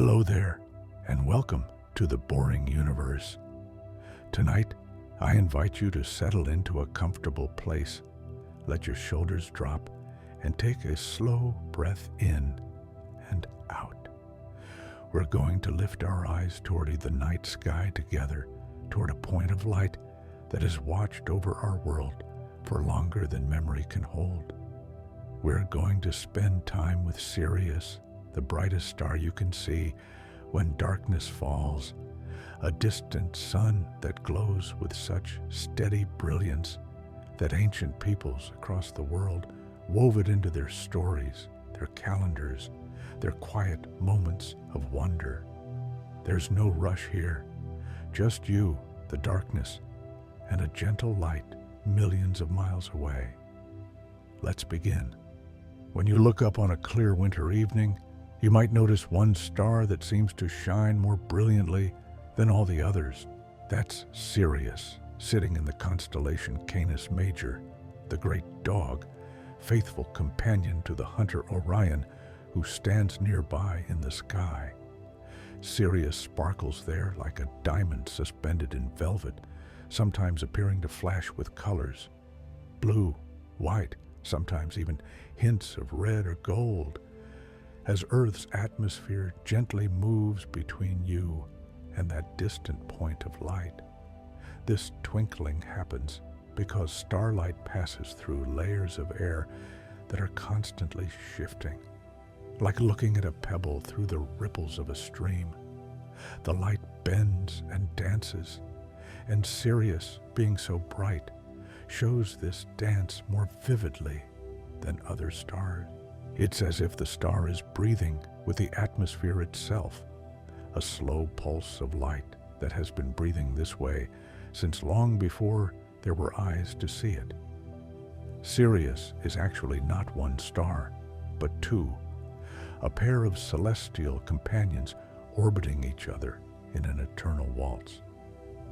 Hello there, and welcome to the boring universe. Tonight, I invite you to settle into a comfortable place. Let your shoulders drop and take a slow breath in and out. We're going to lift our eyes toward the night sky together, toward a point of light that has watched over our world for longer than memory can hold. We're going to spend time with Sirius, the brightest star you can see when darkness falls, a distant sun that glows with such steady brilliance that ancient peoples across the world wove it into their stories, their calendars, their quiet moments of wonder. There's no rush here, just you, the darkness, and a gentle light millions of miles away. Let's begin. When you look up on a clear winter evening, you might notice one star that seems to shine more brilliantly than all the others. That's Sirius, sitting in the constellation Canis Major, the great dog, faithful companion to the hunter Orion, who stands nearby in the sky. Sirius sparkles there like a diamond suspended in velvet, sometimes appearing to flash with colors: blue, white, sometimes even hints of red or gold, as Earth's atmosphere gently moves between you and that distant point of light. This twinkling happens because starlight passes through layers of air that are constantly shifting, like looking at a pebble through the ripples of a stream. The light bends and dances, and Sirius, being so bright, shows this dance more vividly than other stars. It's as if the star is breathing with the atmosphere itself, a slow pulse of light that has been breathing this way since long before there were eyes to see it. Sirius is actually not one star, but two, a pair of celestial companions orbiting each other in an eternal waltz.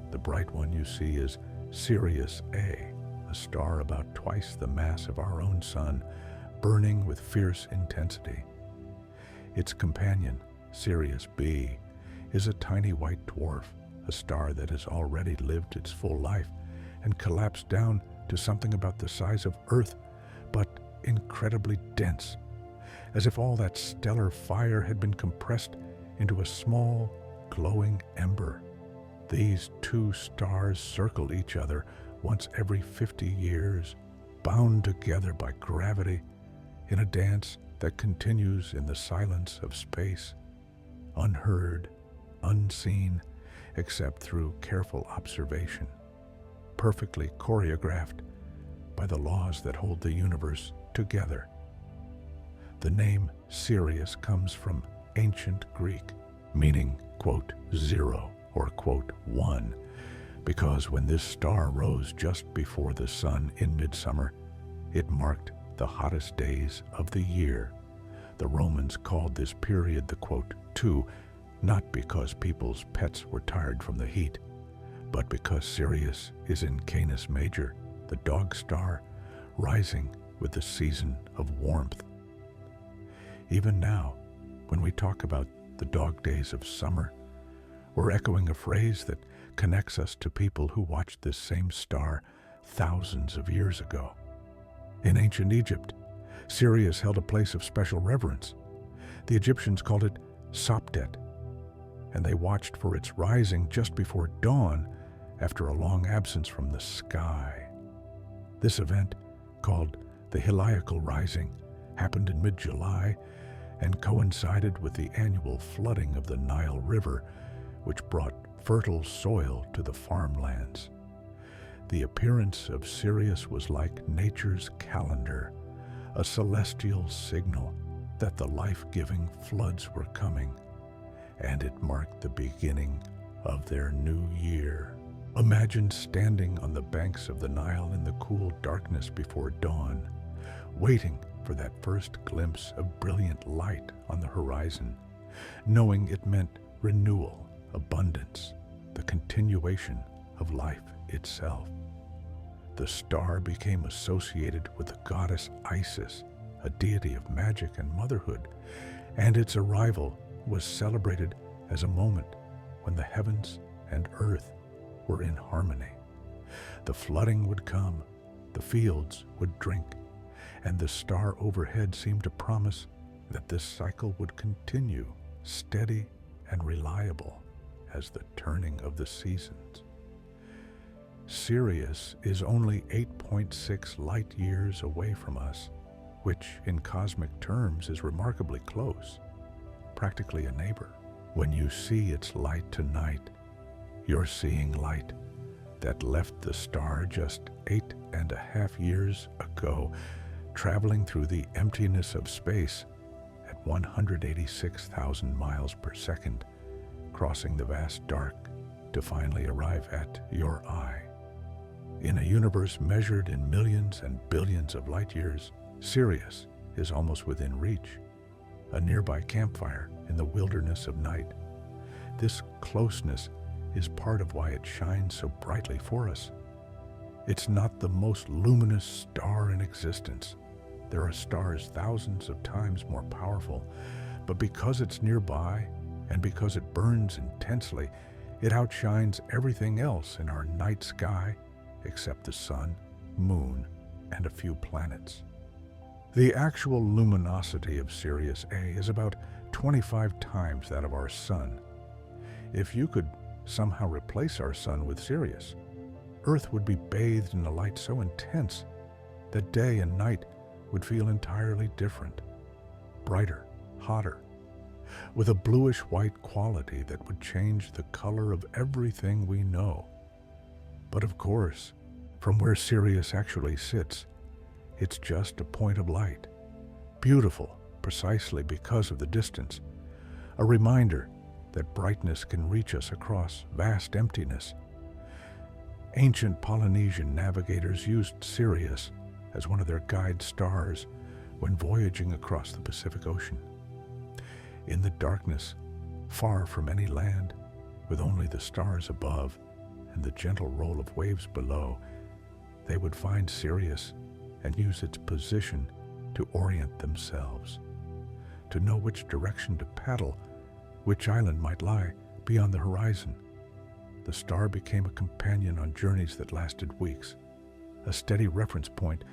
The bright one you see is Sirius A, a star about twice the mass of our own sun, burning with fierce intensity. Its companion, Sirius B, is a tiny white dwarf, a star that has already lived its full life and collapsed down to something about the size of Earth, but incredibly dense, as if all that stellar fire had been compressed into a small, glowing ember. These two stars circle each other once every 50 years, bound together by gravity, in a dance that continues in the silence of space, unheard, unseen, except through careful observation, perfectly choreographed by the laws that hold the universe together. The name Sirius comes from ancient Greek, meaning, quote, zero, or quote, one, because when this star rose just before the sun in midsummer, it marked the hottest days of the year. The Romans called this period the, quote, two, not because people's pets were tired from the heat, but because Sirius is in Canis Major, the dog star, rising with the season of warmth. Even now, when we talk about the dog days of summer, we're echoing a phrase that connects us to people who watched this same star thousands of years ago. In ancient Egypt, Sirius held a place of special reverence. The Egyptians called it Sopdet, and they watched for its rising just before dawn after a long absence from the sky. This event, called the Heliacal Rising, happened in mid-July and coincided with the annual flooding of the Nile River, which brought fertile soil to the farmlands. The appearance of Sirius was like nature's calendar, a celestial signal that the life-giving floods were coming, and it marked the beginning of their new year. Imagine standing on the banks of the Nile in the cool darkness before dawn, waiting for that first glimpse of brilliant light on the horizon, knowing it meant renewal, abundance, the continuation of life itself. The star became associated with the goddess Isis, a deity of magic and motherhood, and its arrival was celebrated as a moment when the heavens and earth were in harmony. The flooding would come, the fields would drink, and the star overhead seemed to promise that this cycle would continue, steady and reliable as the turning of the seasons. Sirius is only 8.6 light years away from us, which in cosmic terms is remarkably close, practically a neighbor. When you see its light tonight, you're seeing light that left the star just 8.5 years ago, traveling through the emptiness of space at 186,000 miles per second, crossing the vast dark to finally arrive at your eye. In a universe measured in millions and billions of light years, Sirius is almost within reach, a nearby campfire in the wilderness of night. This closeness is part of why it shines so brightly for us. It's not the most luminous star in existence. There are stars thousands of times more powerful, but because it's nearby and because it burns intensely, it outshines everything else in our night sky except the sun, moon, and a few planets. The actual luminosity of Sirius A is about 25 times that of our sun. If you could somehow replace our sun with Sirius, Earth would be bathed in a light so intense that day and night would feel entirely different, brighter, hotter, with a bluish-white quality that would change the color of everything we know. But of course, from where Sirius actually sits, it's just a point of light, beautiful precisely because of the distance, a reminder that brightness can reach us across vast emptiness. Ancient Polynesian navigators used Sirius as one of their guide stars when voyaging across the Pacific Ocean. In the darkness, far from any land, with only the stars above and the gentle roll of waves below, they would find Sirius and use its position to orient themselves, to know which direction to paddle, which island might lie beyond the horizon. The star became a companion on journeys that lasted weeks, a steady reference point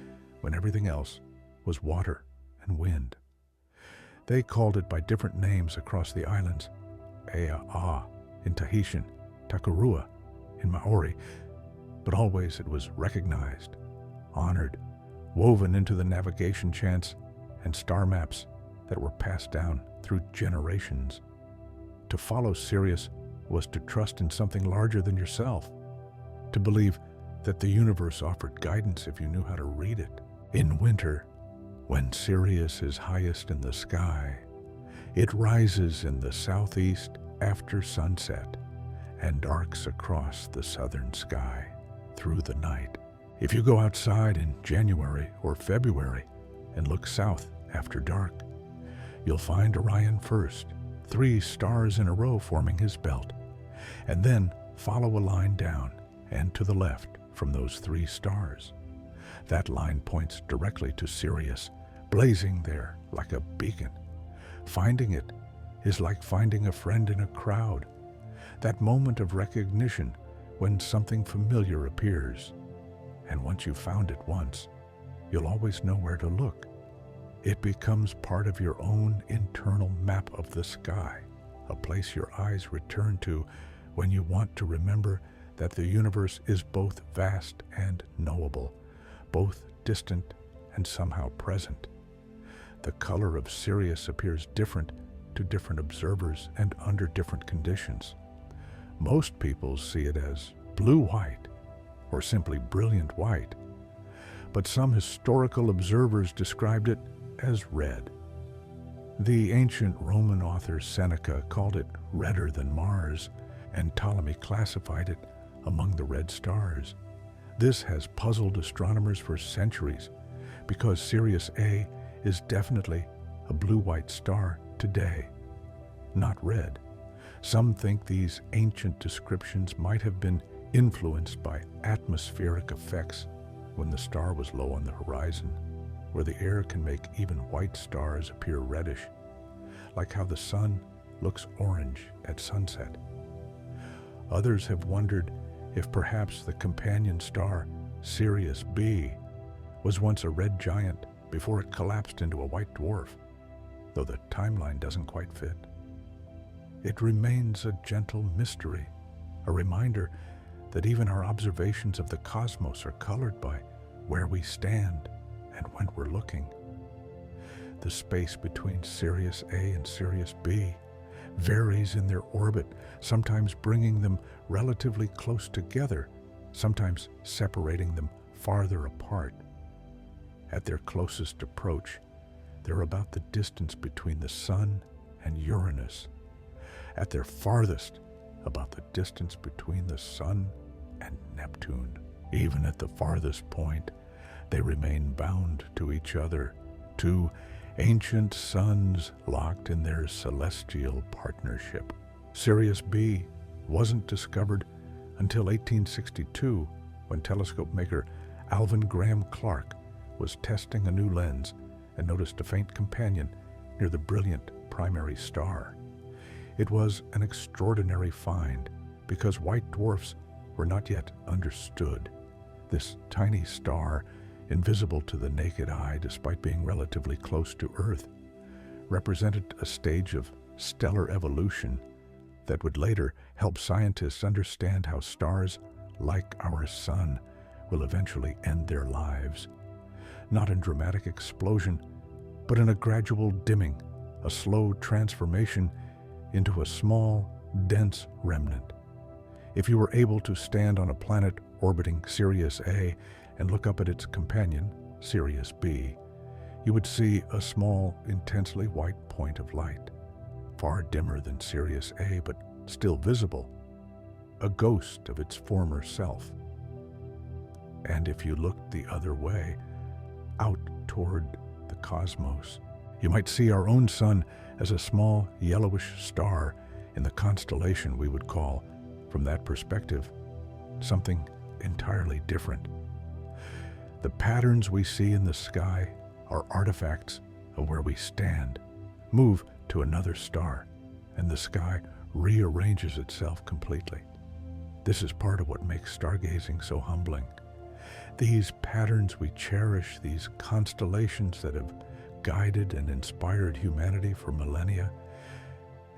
when everything else was water and wind. They called it by different names across the islands: Ea-a in Tahitian, Takurua in Maori, but always it was recognized, honored, woven into the navigation chants and star maps that were passed down through generations. To follow Sirius was to trust in something larger than yourself, to believe that the universe offered guidance if you knew how to read it. In winter, when Sirius is highest in the sky, it rises in the southeast after sunset and arcs across the southern sky through the night. If you go outside in January or February and look south after dark, you'll find Orion first, 3 stars in a row forming his belt, and then follow a line down and to the left from those 3 stars. That line points directly to Sirius, blazing there like a beacon. Finding it is like finding a friend in a crowd, that moment of recognition when something familiar appears. And once you've found it once, you'll always know where to look. It becomes part of your own internal map of the sky, a place your eyes return to when you want to remember that the universe is both vast and knowable, both distant and somehow present. The color of Sirius appears different to different observers and under different conditions. Most people see it as blue-white or simply brilliant white, but some historical observers described it as red. The ancient Roman author Seneca called it redder than Mars, and Ptolemy classified it among the red stars. This has puzzled astronomers for centuries because Sirius A is definitely a blue-white star today, not red. Some think these ancient descriptions might have been influenced by atmospheric effects when the star was low on the horizon, where the air can make even white stars appear reddish, like how the sun looks orange at sunset. Others have wondered if perhaps the companion star, Sirius B, was once a red giant before it collapsed into a white dwarf, though the timeline doesn't quite fit. It remains a gentle mystery, a reminder that even our observations of the cosmos are colored by where we stand and when we're looking. The space between Sirius A and Sirius B varies in their orbit, sometimes bringing them relatively close together, sometimes separating them farther apart. At their closest approach, they're about the distance between the Sun and Uranus. At their farthest, about the distance between the Sun and Neptune. Even at the farthest point, they remain bound to each other, two ancient suns locked in their celestial partnership. Sirius B wasn't discovered until 1862, when telescope maker Alvin Graham Clark was testing a new lens and noticed a faint companion near the brilliant primary star. It was an extraordinary find because white dwarfs were not yet understood. This tiny star, invisible to the naked eye despite being relatively close to Earth, represented a stage of stellar evolution that would later help scientists understand how stars like our Sun will eventually end their lives. Not in dramatic explosion, but in a gradual dimming, a slow transformation into a small, dense remnant. If you were able to stand on a planet orbiting Sirius A and look up at its companion, Sirius B, you would see a small, intensely white point of light, far dimmer than Sirius A, but still visible, a ghost of its former self. And if you looked the other way, out toward the cosmos, you might see our own Sun as a small yellowish star in the constellation we would call, from that perspective, something entirely different. The patterns we see in the sky are artifacts of where we stand. Move to another star, and the sky rearranges itself completely. This is part of what makes stargazing so humbling. These patterns we cherish, these constellations that have guided and inspired humanity for millennia,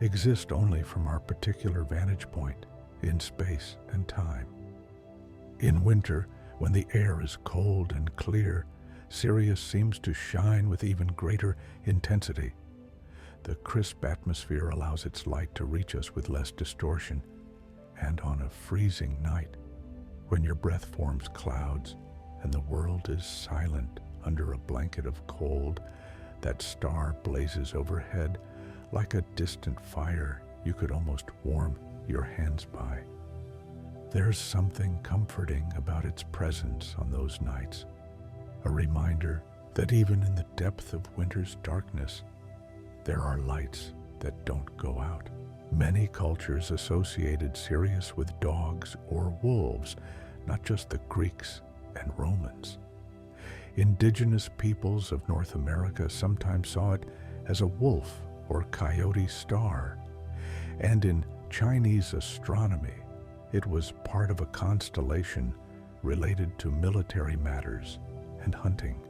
exist only from our particular vantage point in space and time. In winter, when the air is cold and clear, Sirius seems to shine with even greater intensity. The crisp atmosphere allows its light to reach us with less distortion, and on a freezing night, when your breath forms clouds and the world is silent under a blanket of cold, that star blazes overhead like a distant fire you could almost warm your hands by. There's something comforting about its presence on those nights, a reminder that even in the depth of winter's darkness, there are lights that don't go out. Many cultures associated Sirius with dogs or wolves, not just the Greeks and Romans. Indigenous peoples of North America sometimes saw it as a wolf or coyote star, and in Chinese astronomy, it was part of a constellation related to military matters and hunting.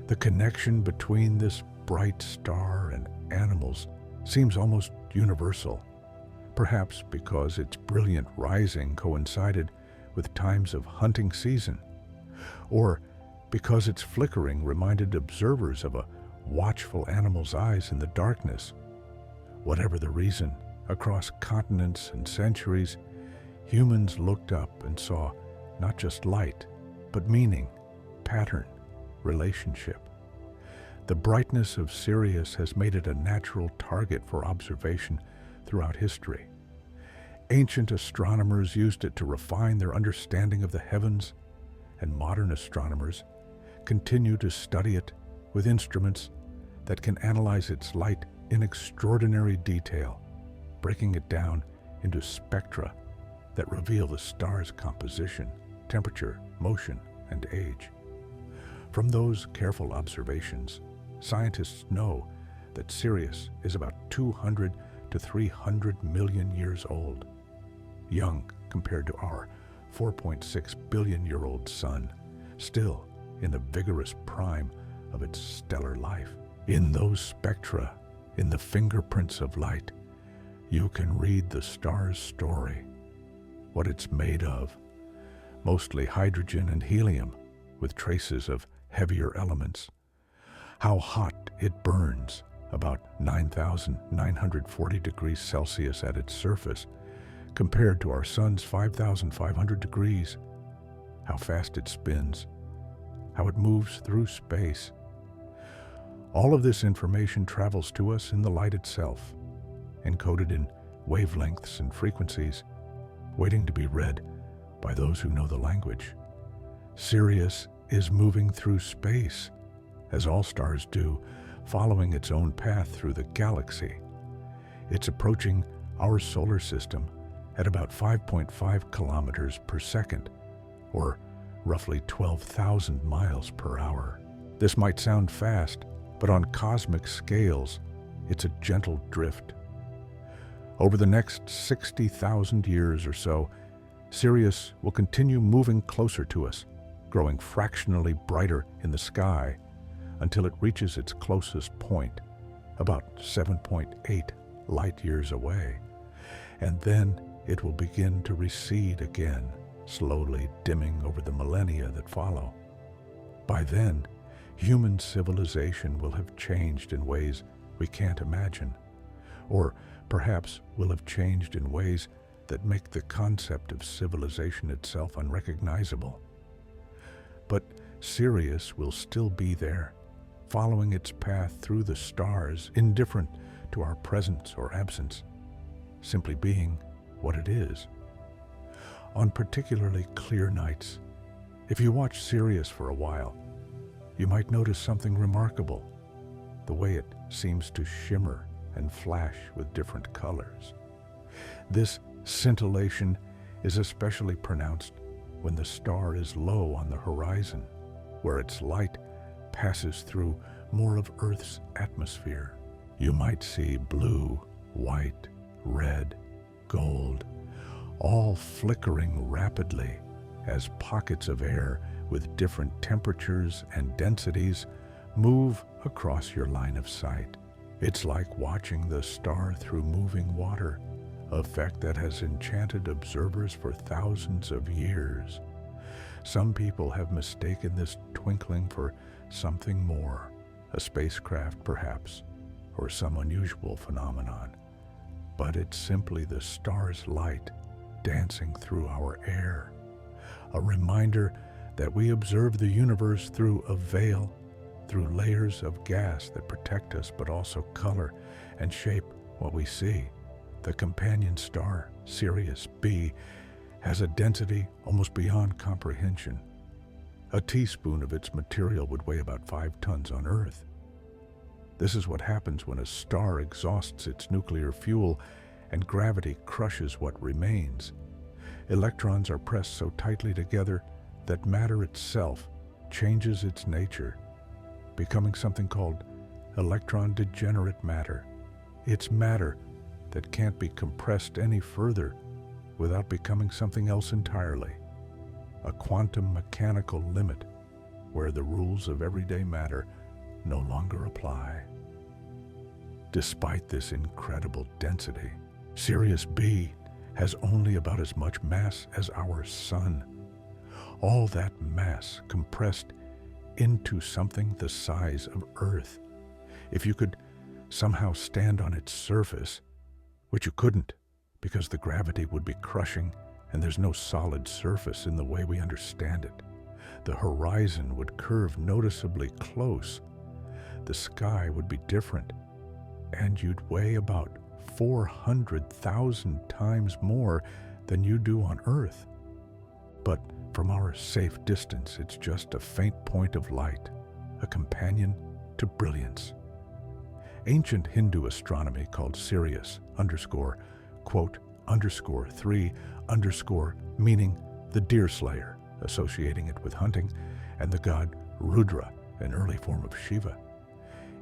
The connection between this bright star and animals seems almost universal, perhaps because its brilliant rising coincided with times of hunting season, or because its flickering reminded observers of a watchful animal's eyes in the darkness. Whatever the reason, across continents and centuries, humans looked up and saw not just light, but meaning, pattern, relationship. The brightness of Sirius has made it a natural target for observation throughout history. Ancient astronomers used it to refine their understanding of the heavens, and modern astronomers continue to study it with instruments that can analyze its light in extraordinary detail, breaking it down into spectra that reveal the star's composition, temperature, motion, and age. From those careful observations, scientists know that Sirius is about 200 to 300 million years old, young compared to our 4.6 billion-year-old sun, still in the vigorous prime of its stellar life. In those spectra, in the fingerprints of light, you can read the star's story, what it's made of, mostly hydrogen and helium with traces of heavier elements, how hot it burns, about 9,940 degrees Celsius at its surface, compared to our sun's 5,500 degrees, how fast it spins, how it moves through space. All of this information travels to us in the light itself, encoded in wavelengths and frequencies, waiting to be read by those who know the language. Sirius is moving through space, as all stars do, following its own path through the galaxy. It's approaching our solar system at about 5.5 kilometers per second, or roughly 12,000 miles per hour. This might sound fast, but on cosmic scales, it's a gentle drift. Over the next 60,000 years or so, Sirius will continue moving closer to us, growing fractionally brighter in the sky until it reaches its closest point, about 7.8 light years away. And then it will begin to recede again, slowly dimming over the millennia that follow. By then, human civilization will have changed in ways we can't imagine, or perhaps will have changed in ways that make the concept of civilization itself unrecognizable. But Sirius will still be there, following its path through the stars, indifferent to our presence or absence, simply being what it is. On particularly clear nights, if you watch Sirius for a while, you might notice something remarkable, the way it seems to shimmer and flash with different colors. This scintillation is especially pronounced when the star is low on the horizon, where its light passes through more of Earth's atmosphere. You might see blue, white, red, gold, all flickering rapidly as pockets of air with different temperatures and densities move across your line of sight. It's like watching the star through moving water, a fact that has enchanted observers for thousands of years. Some people have mistaken this twinkling for something more, a spacecraft perhaps, or some unusual phenomenon. But it's simply the star's light dancing through our air, a reminder that we observe the universe through a veil, through layers of gas that protect us but also color and shape what we see. The companion star, Sirius B, has a density almost beyond comprehension. A teaspoon of its material would weigh about 5 tons on Earth. This is what happens when a star exhausts its nuclear fuel and gravity crushes what remains. Electrons are pressed so tightly together that matter itself changes its nature, becoming something called electron-degenerate matter. It's matter that can't be compressed any further without becoming something else entirely, a quantum mechanical limit where the rules of everyday matter no longer apply. Despite this incredible density, Sirius B has only about as much mass as our sun. All that mass compressed into something the size of Earth. If you could somehow stand on its surface, which you couldn't because the gravity would be crushing and there's no solid surface in the way we understand it, the horizon would curve noticeably close. The sky would be different, and you'd weigh about 400,000 times more than you do on Earth. But from our safe distance, it's just a faint point of light, a companion to brilliance. Ancient Hindu astronomy called Sirius _, quote, _3 _ meaning the deer slayer, associating it with hunting, and the god Rudra, an early form of Shiva.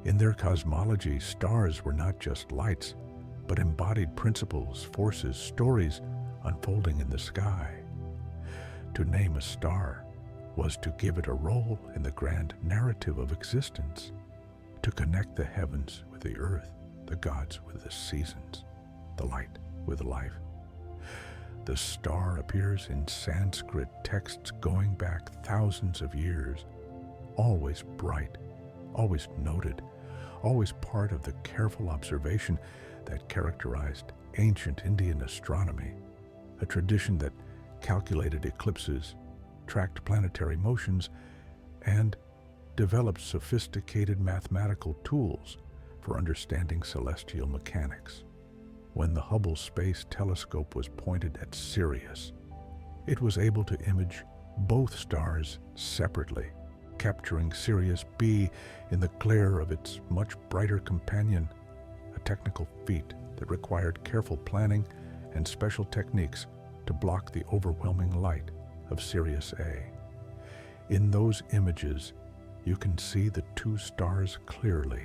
In their cosmology, stars were not just lights, but embodied principles, forces, stories unfolding in the sky. To name a star was to give it a role in the grand narrative of existence, to connect the heavens with the earth, the gods with the seasons, the light with life. The star appears in Sanskrit texts going back thousands of years, always bright, always noted, always part of the careful observation that characterized ancient Indian astronomy, a tradition that calculated eclipses, tracked planetary motions, and developed sophisticated mathematical tools for understanding celestial mechanics. When the Hubble Space Telescope was pointed at Sirius, it was able to image both stars separately, capturing Sirius B in the glare of its much brighter companion, a technical feat that required careful planning and special techniques to block the overwhelming light of Sirius A. In those images, you can see the two stars clearly,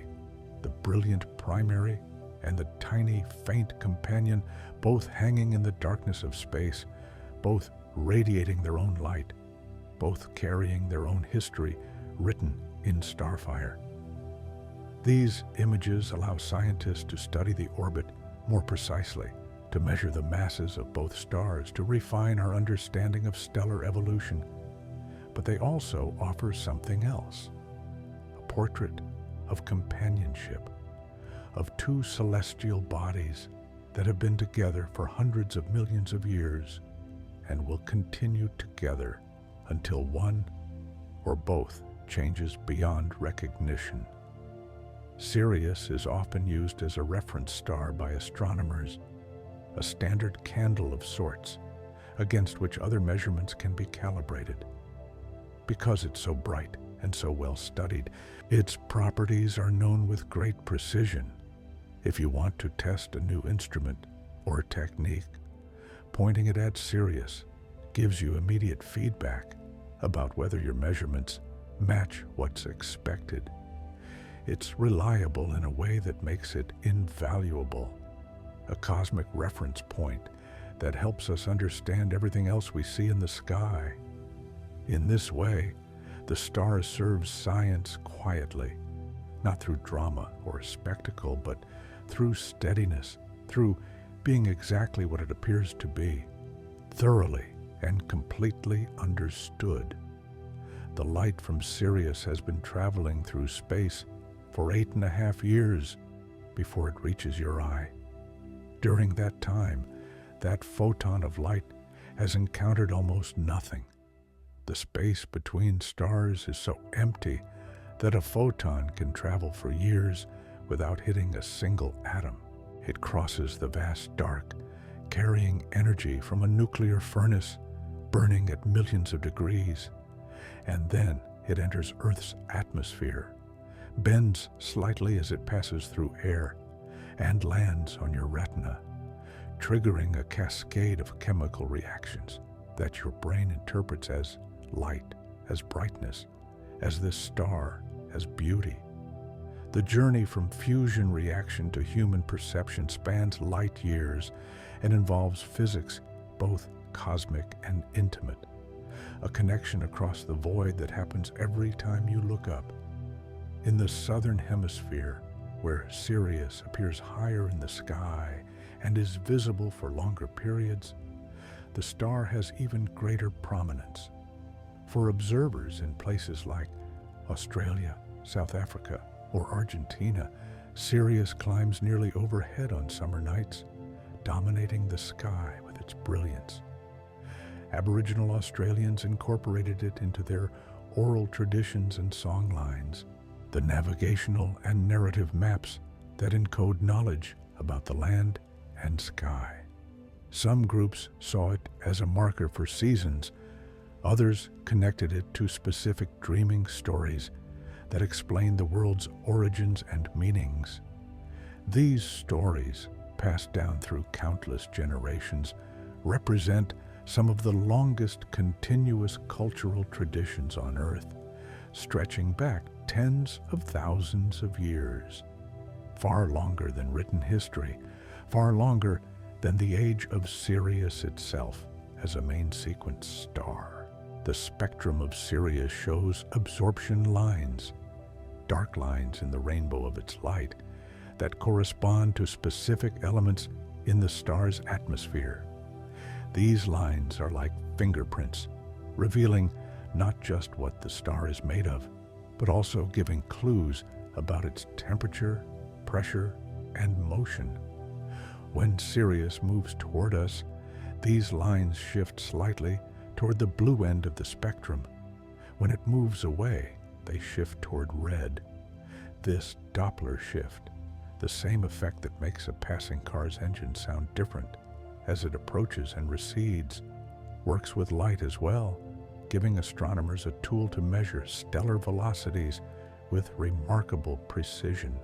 the brilliant primary and the tiny, faint companion, both hanging in the darkness of space, both radiating their own light, both carrying their own history written in starfire. These images allow scientists to study the orbit more precisely, to measure the masses of both stars, to refine our understanding of stellar evolution. But they also offer something else, a portrait of companionship, of two celestial bodies that have been together for hundreds of millions of years and will continue together until one or both changes beyond recognition. Sirius is often used as a reference star by astronomers, a standard candle of sorts against which other measurements can be calibrated. Because it's so bright and so well studied, its properties are known with great precision. If you want to test a new instrument or technique, pointing it at Sirius gives you immediate feedback about whether your measurements match what's expected. It's reliable in a way that makes it invaluable, a cosmic reference point that helps us understand everything else we see in the sky. In this way, the star serves science quietly, not through drama or spectacle, but through steadiness, through being exactly what it appears to be, thoroughly and completely understood. The light from Sirius has been traveling through space for 8.5 years before it reaches your eye. During that time, that photon of light has encountered almost nothing. The space between stars is so empty that a photon can travel for years without hitting a single atom. It crosses the vast dark, carrying energy from a nuclear furnace burning at millions of degrees. And then it enters Earth's atmosphere, bends slightly as it passes through air, and lands on your retina, triggering a cascade of chemical reactions that your brain interprets as light, as brightness, as this star, as beauty. The journey from fusion reaction to human perception spans light years and involves physics, both cosmic and intimate, a connection across the void that happens every time you look up. In the southern hemisphere, where Sirius appears higher in the sky and is visible for longer periods, the star has even greater prominence. For observers in places like Australia, South Africa, or Argentina, Sirius climbs nearly overhead on summer nights, dominating the sky with its brilliance. Aboriginal Australians incorporated it into their oral traditions and songlines, the navigational and narrative maps that encode knowledge about the land and sky. Some groups saw it as a marker for seasons. Others connected it to specific dreaming stories that explain the world's origins and meanings. These stories, passed down through countless generations, represent some of the longest continuous cultural traditions on Earth, stretching back tens of thousands of years. Far longer than written history, far longer than the age of Sirius itself as a main sequence star. The spectrum of Sirius shows absorption lines, dark lines in the rainbow of its light, that correspond to specific elements in the star's atmosphere. These lines are like fingerprints, revealing not just what the star is made of, but also giving clues about its temperature, pressure, and motion. When Sirius moves toward us, these lines shift slightly toward the blue end of the spectrum. When it moves away, they shift toward red. This Doppler shift, the same effect that makes a passing car's engine sound different as it approaches and recedes, works with light as well, giving astronomers a tool to measure stellar velocities with remarkable precision.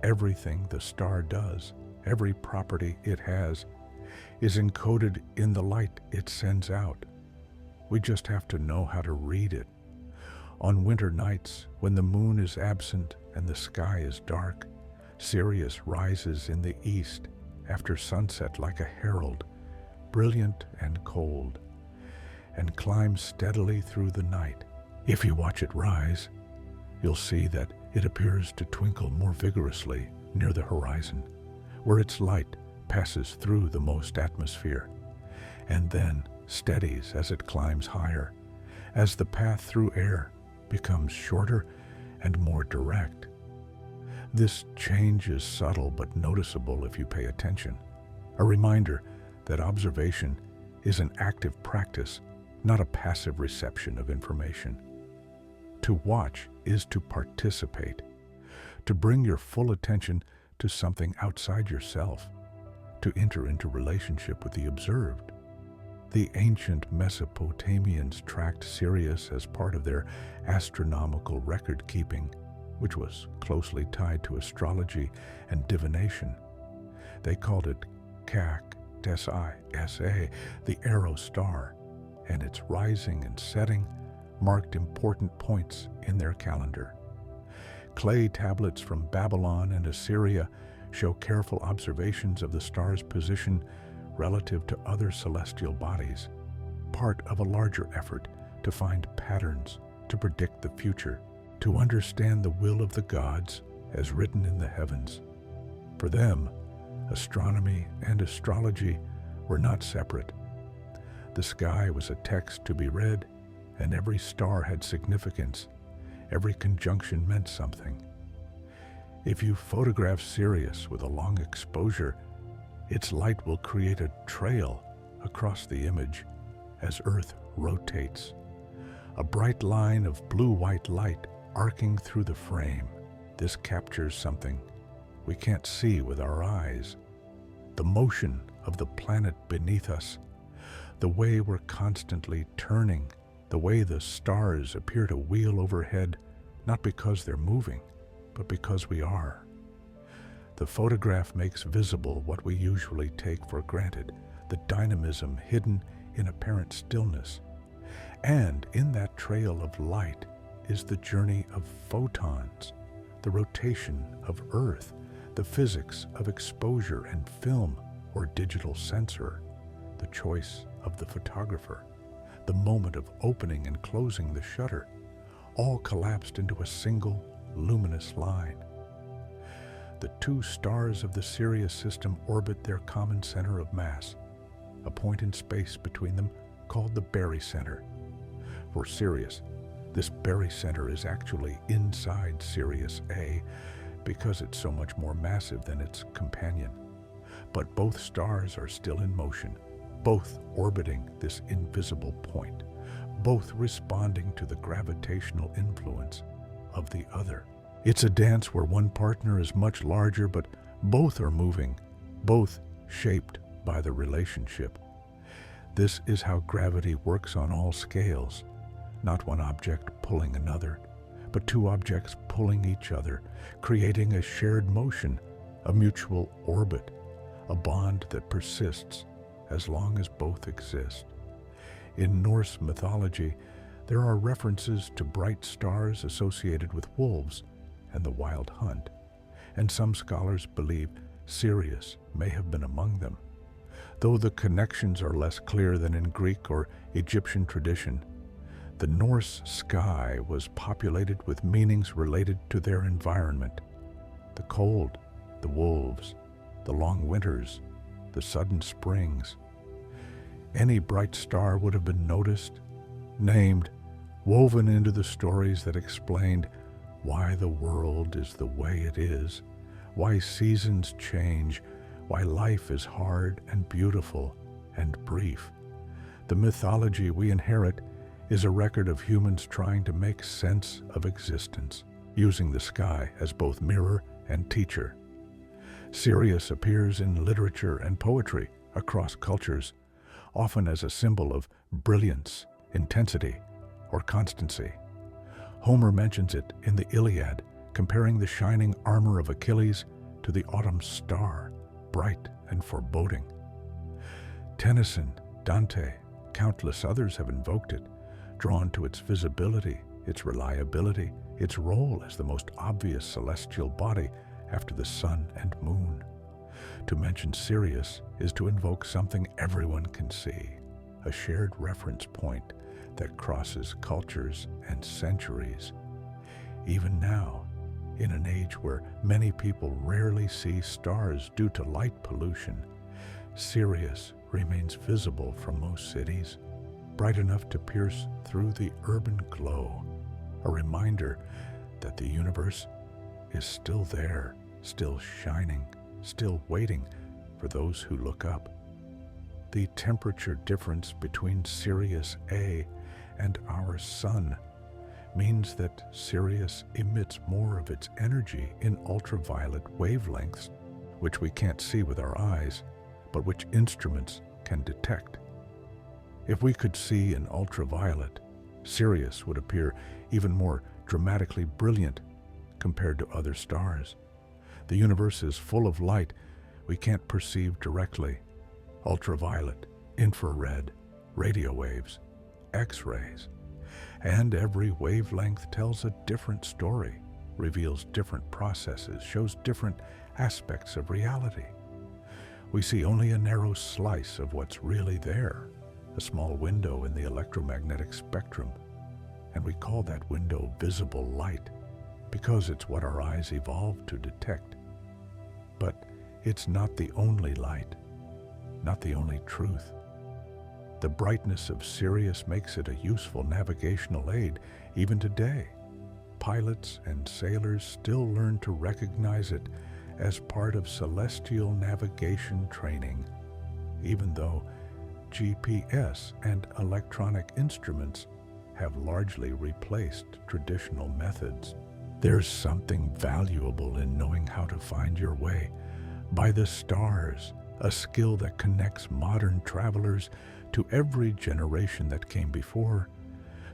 Everything the star does, every property it has, is encoded in the light it sends out. We just have to know how to read it. On winter nights, when the moon is absent and the sky is dark, Sirius rises in the east after sunset like a herald, brilliant and cold, and climbs steadily through the night. If you watch it rise, you'll see that it appears to twinkle more vigorously near the horizon, where its light passes through the most atmosphere, and then steadies as it climbs higher, as the path through air becomes shorter and more direct. This change is subtle but noticeable if you pay attention, a reminder that observation is an active practice, not a passive reception of information. To watch is to participate, to bring your full attention to something outside yourself, to enter into relationship with the observed. The ancient Mesopotamians tracked Sirius as part of their astronomical record-keeping, which was closely tied to astrology and divination. They called it Kak-Tesi-Sa, the arrow star, and its rising and setting marked important points in their calendar. Clay tablets from Babylon and Assyria show careful observations of the star's position relative to other celestial bodies, part of a larger effort to find patterns, to predict the future, to understand the will of the gods as written in the heavens. For them, astronomy and astrology were not separate. The sky was a text to be read, and every star had significance. Every conjunction meant something. If you photograph Sirius with a long exposure, its light will create a trail across the image as Earth rotates, a bright line of blue-white light arcing through the frame. This captures something we can't see with our eyes: the motion of the planet beneath us, the way we're constantly turning, the way the stars appear to wheel overhead, not because they're moving, but because we are. The photograph makes visible what we usually take for granted, the dynamism hidden in apparent stillness. And in that trail of light is the journey of photons, the rotation of Earth, the physics of exposure and film or digital sensor, the choice of the photographer, the moment of opening and closing the shutter, all collapsed into a single luminous line. The two stars of the Sirius system orbit their common center of mass, a point in space between them called the barycenter. For Sirius, this barycenter is actually inside Sirius A because it's so much more massive than its companion. But both stars are still in motion, both orbiting this invisible point, both responding to the gravitational influence of the other. It's a dance where one partner is much larger, but both are moving, both shaped by the relationship. This is how gravity works on all scales, not one object pulling another, but two objects pulling each other, creating a shared motion, a mutual orbit, a bond that persists as long as both exist. In Norse mythology, there are references to bright stars associated with wolves and the wild hunt, and some scholars believe Sirius may have been among them. Though the connections are less clear than in Greek or Egyptian tradition, the Norse sky was populated with meanings related to their environment: the cold, the wolves, the long winters, the sudden springs. Any bright star would have been noticed, named, woven into the stories that explained why the world is the way it is, why seasons change, why life is hard and beautiful and brief. The mythology we inherit is a record of humans trying to make sense of existence, using the sky as both mirror and teacher. Sirius appears in literature and poetry across cultures, often as a symbol of brilliance, intensity, or constancy. Homer mentions it in the Iliad, comparing the shining armor of Achilles to the autumn star, bright and foreboding. Tennyson, Dante, countless others have invoked it, drawn to its visibility, its reliability, its role as the most obvious celestial body after the sun and moon. To mention Sirius is to invoke something everyone can see, a shared reference point that crosses cultures and centuries. Even now, in an age where many people rarely see stars due to light pollution, Sirius remains visible from most cities, bright enough to pierce through the urban glow, a reminder that the universe is still there, still shining, still waiting for those who look up. The temperature difference between Sirius A and our sun means that Sirius emits more of its energy in ultraviolet wavelengths, which we can't see with our eyes, but which instruments can detect. If we could see in ultraviolet, Sirius would appear even more dramatically brilliant compared to other stars. The universe is full of light we can't perceive directly: ultraviolet, infrared, radio waves, X-rays. And every wavelength tells a different story, reveals different processes, shows different aspects of reality. We see only a narrow slice of what's really there, a small window in the electromagnetic spectrum, and we call that window visible light because it's what our eyes evolved to detect. But it's not the only light, not the only truth. The brightness of Sirius makes it a useful navigational aid even today. Pilots and sailors still learn to recognize it as part of celestial navigation training, even though GPS and electronic instruments have largely replaced traditional methods. There's something valuable in knowing how to find your way by the stars, a skill that connects modern travelers to every generation that came before,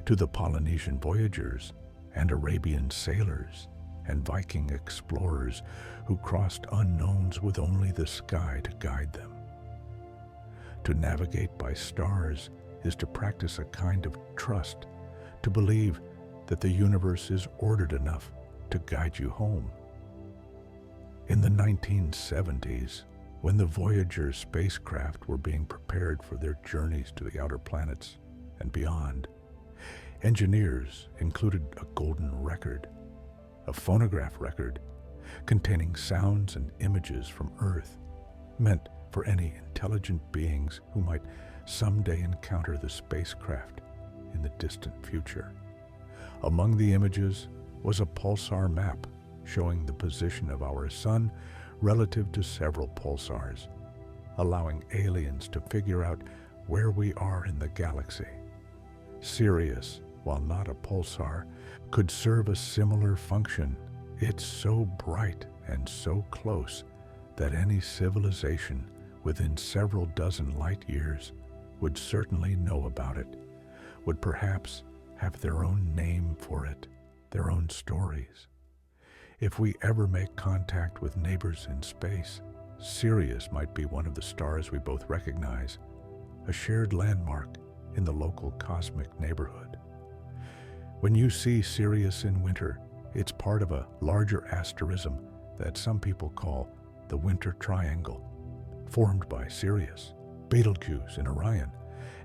to the Polynesian voyagers and Arabian sailors and Viking explorers who crossed unknowns with only the sky to guide them. To navigate by stars is to practice a kind of trust, to believe that the universe is ordered enough to guide you home. In the 1970s, when the Voyager spacecraft were being prepared for their journeys to the outer planets and beyond, engineers included a golden record, a phonograph record containing sounds and images from Earth, meant for any intelligent beings who might someday encounter the spacecraft in the distant future. Among the images was a pulsar map showing the position of our sun relative to several pulsars, allowing aliens to figure out where we are in the galaxy. Sirius, while not a pulsar, could serve a similar function. It's so bright and so close that any civilization within several dozen light years would certainly know about it, would perhaps have their own name for it, their own stories. If we ever make contact with neighbors in space, Sirius might be one of the stars we both recognize, a shared landmark in the local cosmic neighborhood. When you see Sirius in winter, it's part of a larger asterism that some people call the winter triangle, formed by Sirius, Betelgeuse in Orion,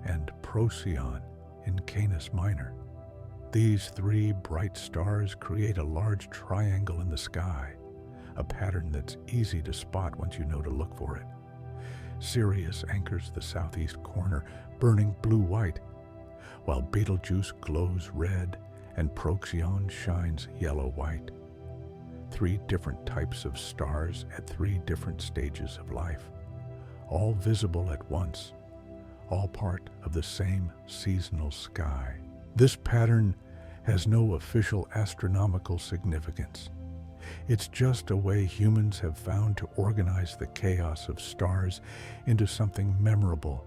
and Procyon in Canis Minor. These three bright stars create a large triangle in the sky, a pattern that's easy to spot once you know to look for it. Sirius anchors the southeast corner, burning blue-white, while Betelgeuse glows red and Procyon shines yellow-white. Three different types of stars at three different stages of life, all visible at once, all part of the same seasonal sky. This pattern has no official astronomical significance. It's just a way humans have found to organize the chaos of stars into something memorable,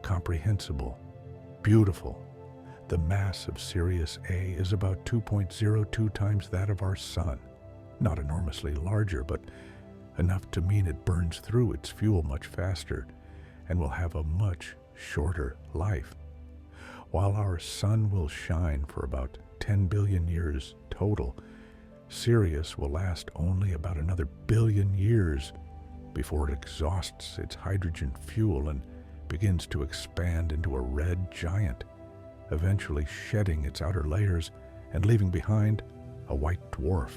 comprehensible, beautiful. The mass of Sirius A is about 2.02 times that of our Sun. Not enormously larger, but enough to mean it burns through its fuel much faster and will have a much shorter life. While our Sun will shine for about 10 billion years total, Sirius will last only about another billion years before it exhausts its hydrogen fuel and begins to expand into a red giant, eventually shedding its outer layers and leaving behind a white dwarf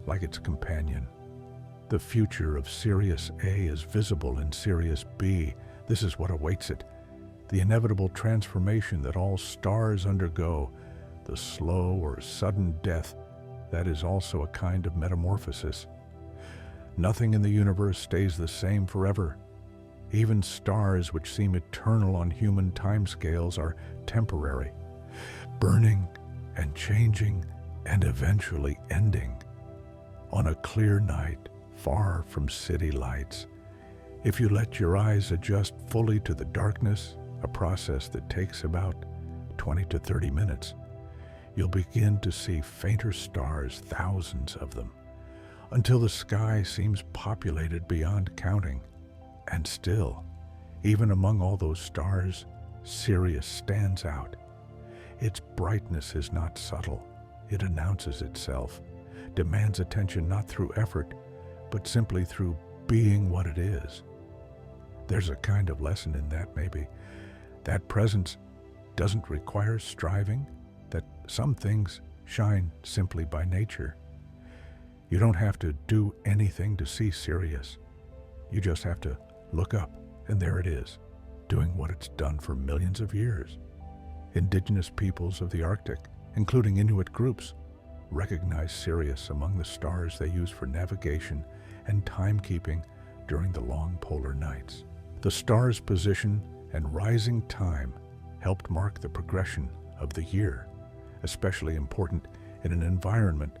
like its companion. The future of Sirius A is visible in Sirius B. This is what awaits it, the inevitable transformation that all stars undergo, the slow or sudden death that is also a kind of metamorphosis. Nothing in the universe stays the same forever. Even stars which seem eternal on human timescales are temporary, burning and changing and eventually ending. On a clear night, far from city lights, if you let your eyes adjust fully to the darkness, a process that takes about 20 to 30 minutes, you'll begin to see fainter stars, thousands of them, until the sky seems populated beyond counting. And still, even among all those stars, Sirius stands out. Its brightness is not subtle. It announces itself, demands attention not through effort, but simply through being what it is. There's a kind of lesson in that, maybe. That presence doesn't require striving, that some things shine simply by nature. You don't have to do anything to see Sirius. You just have to look up, and there it is, doing what it's done for millions of years. Indigenous peoples of the Arctic, including Inuit groups, recognize Sirius among the stars they use for navigation and timekeeping during the long polar nights. The star's position and rising time helped mark the progression of the year, especially important in an environment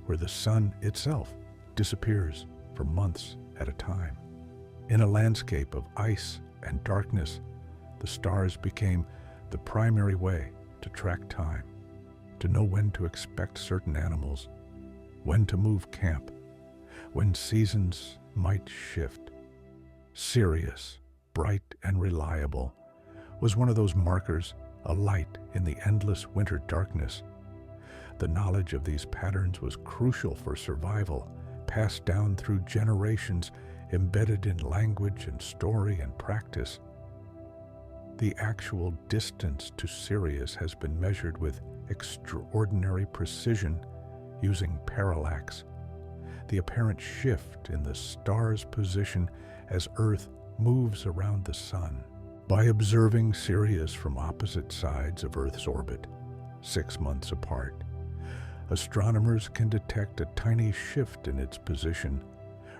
where the sun itself disappears for months at a time. In a landscape of ice and darkness, the stars became the primary way to track time, to know when to expect certain animals, when to move camp, when seasons might shift. Sirius, bright and reliable, was one of those markers, a light in the endless winter darkness. The knowledge of these patterns was crucial for survival, passed down through generations, embedded in language and story and practice. The actual distance to Sirius has been measured with extraordinary precision using parallax, the apparent shift in the star's position as Earth moves around the sun. By observing Sirius from opposite sides of Earth's orbit, 6 months apart, astronomers can detect a tiny shift in its position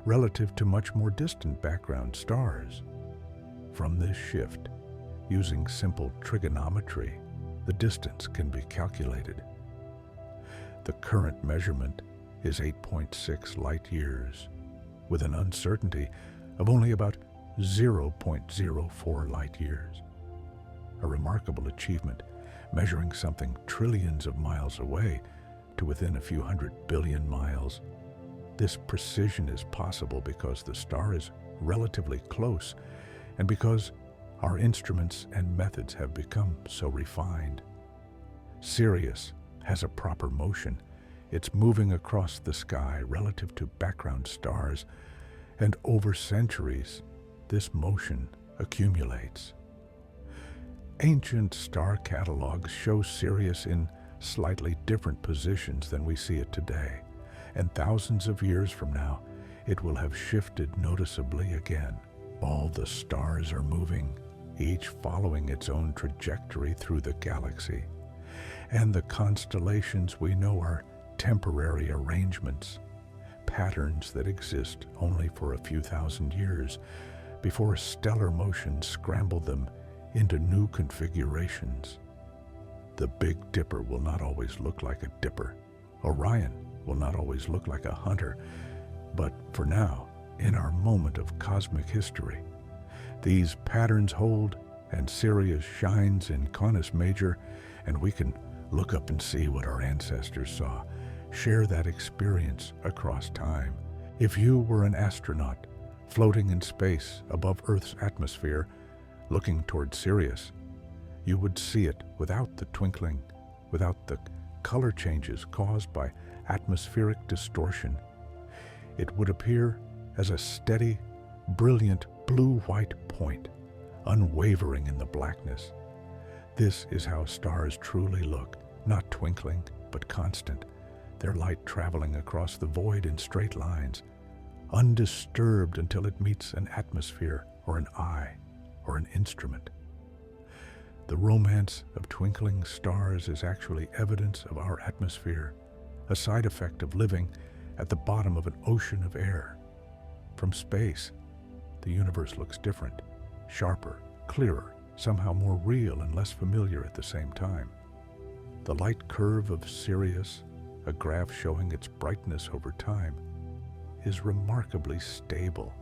relative to much more distant background stars. From this shift, using simple trigonometry, the distance can be calculated. The current measurement is 8.6 light years, with an uncertainty of only about 0.04 light years. A remarkable achievement, measuring something trillions of miles away to within a few 100 billion miles. This precision is possible because the star is relatively close and because our instruments and methods have become so refined. Sirius has a proper motion. It's moving across the sky relative to background stars, and over centuries, this motion accumulates. Ancient star catalogs show Sirius in slightly different positions than we see it today, and thousands of years from now, it will have shifted noticeably again. All the stars are moving, each following its own trajectory through the galaxy, and the constellations we know are temporary arrangements, patterns that exist only for a few thousand years before stellar motion scrambled them into new configurations. The Big Dipper will not always look like a dipper. Orion will not always look like a hunter. But for now, in our moment of cosmic history, these patterns hold, and Sirius shines in Canis Major, and we can look up and see what our ancestors saw, share that experience across time. If you were an astronaut floating in space above Earth's atmosphere, looking toward Sirius, you would see it without the twinkling, without the color changes caused by atmospheric distortion. It would appear as a steady, brilliant blue-white point, unwavering in the blackness. This is how stars truly look, not twinkling, but constant, their light traveling across the void in straight lines, undisturbed until it meets an atmosphere or an eye or an instrument. The romance of twinkling stars is actually evidence of our atmosphere, a side effect of living at the bottom of an ocean of air. From space, the universe looks different, sharper, clearer, somehow more real and less familiar at the same time. The light curve of Sirius, a graph showing its brightness over time, is remarkably stable.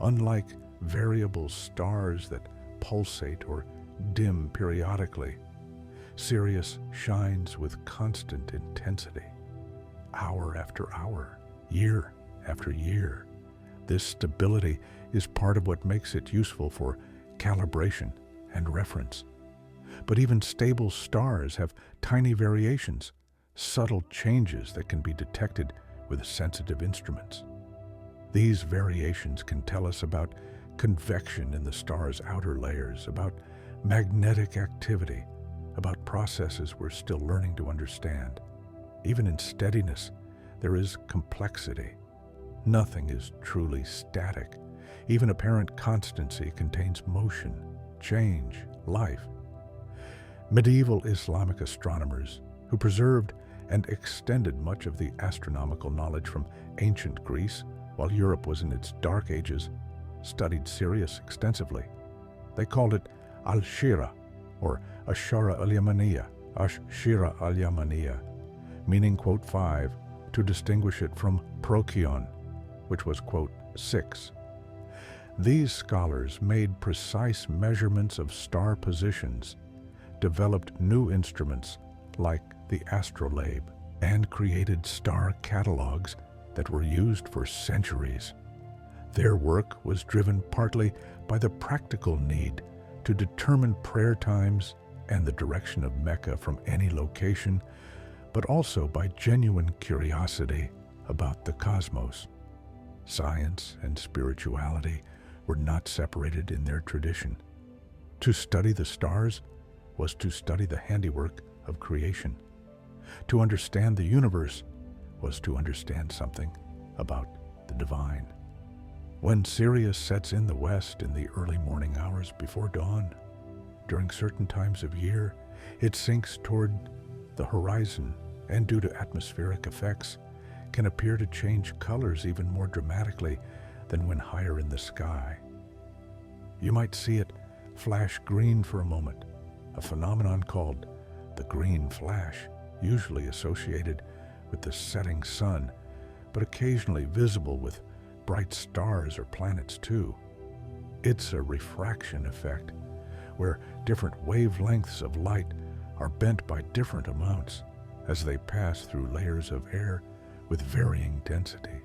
Unlike variable stars that pulsate or dim periodically, Sirius shines with constant intensity, hour after hour, year after year. This stability is part of what makes it useful for calibration and reference. But even stable stars have tiny variations, subtle changes that can be detected with sensitive instruments. These variations can tell us about convection in the star's outer layers, about magnetic activity, about processes we're still learning to understand. Even in steadiness, there is complexity. Nothing is truly static. Even apparent constancy contains motion, change, life. Medieval Islamic astronomers, who preserved and extended much of the astronomical knowledge from ancient Greece while Europe was in its dark ages, studied Sirius extensively. They called it Al-Shira, or Ashara al-Yamaniya, Ash-Shira al-Yamaniya, meaning, quote, 5, to distinguish it from Procyon, which was, quote, 6. These scholars made precise measurements of star positions, developed new instruments like the astrolabe, and created star catalogs that were used for centuries. Their work was driven partly by the practical need to determine prayer times and the direction of Mecca from any location, but also by genuine curiosity about the cosmos. Science and spirituality were not separated in their tradition. To study the stars was to study the handiwork of creation. To understand the universe was to understand something about the divine. When Sirius sets in the west in the early morning hours before dawn, during certain times of year, it sinks toward the horizon and, due to atmospheric effects, can appear to change colors even more dramatically than when higher in the sky. You might see it flash green for a moment, a phenomenon called the green flash, usually associated with the setting sun, but occasionally visible with bright stars or planets too. It's a refraction effect, where different wavelengths of light are bent by different amounts as they pass through layers of air with varying density,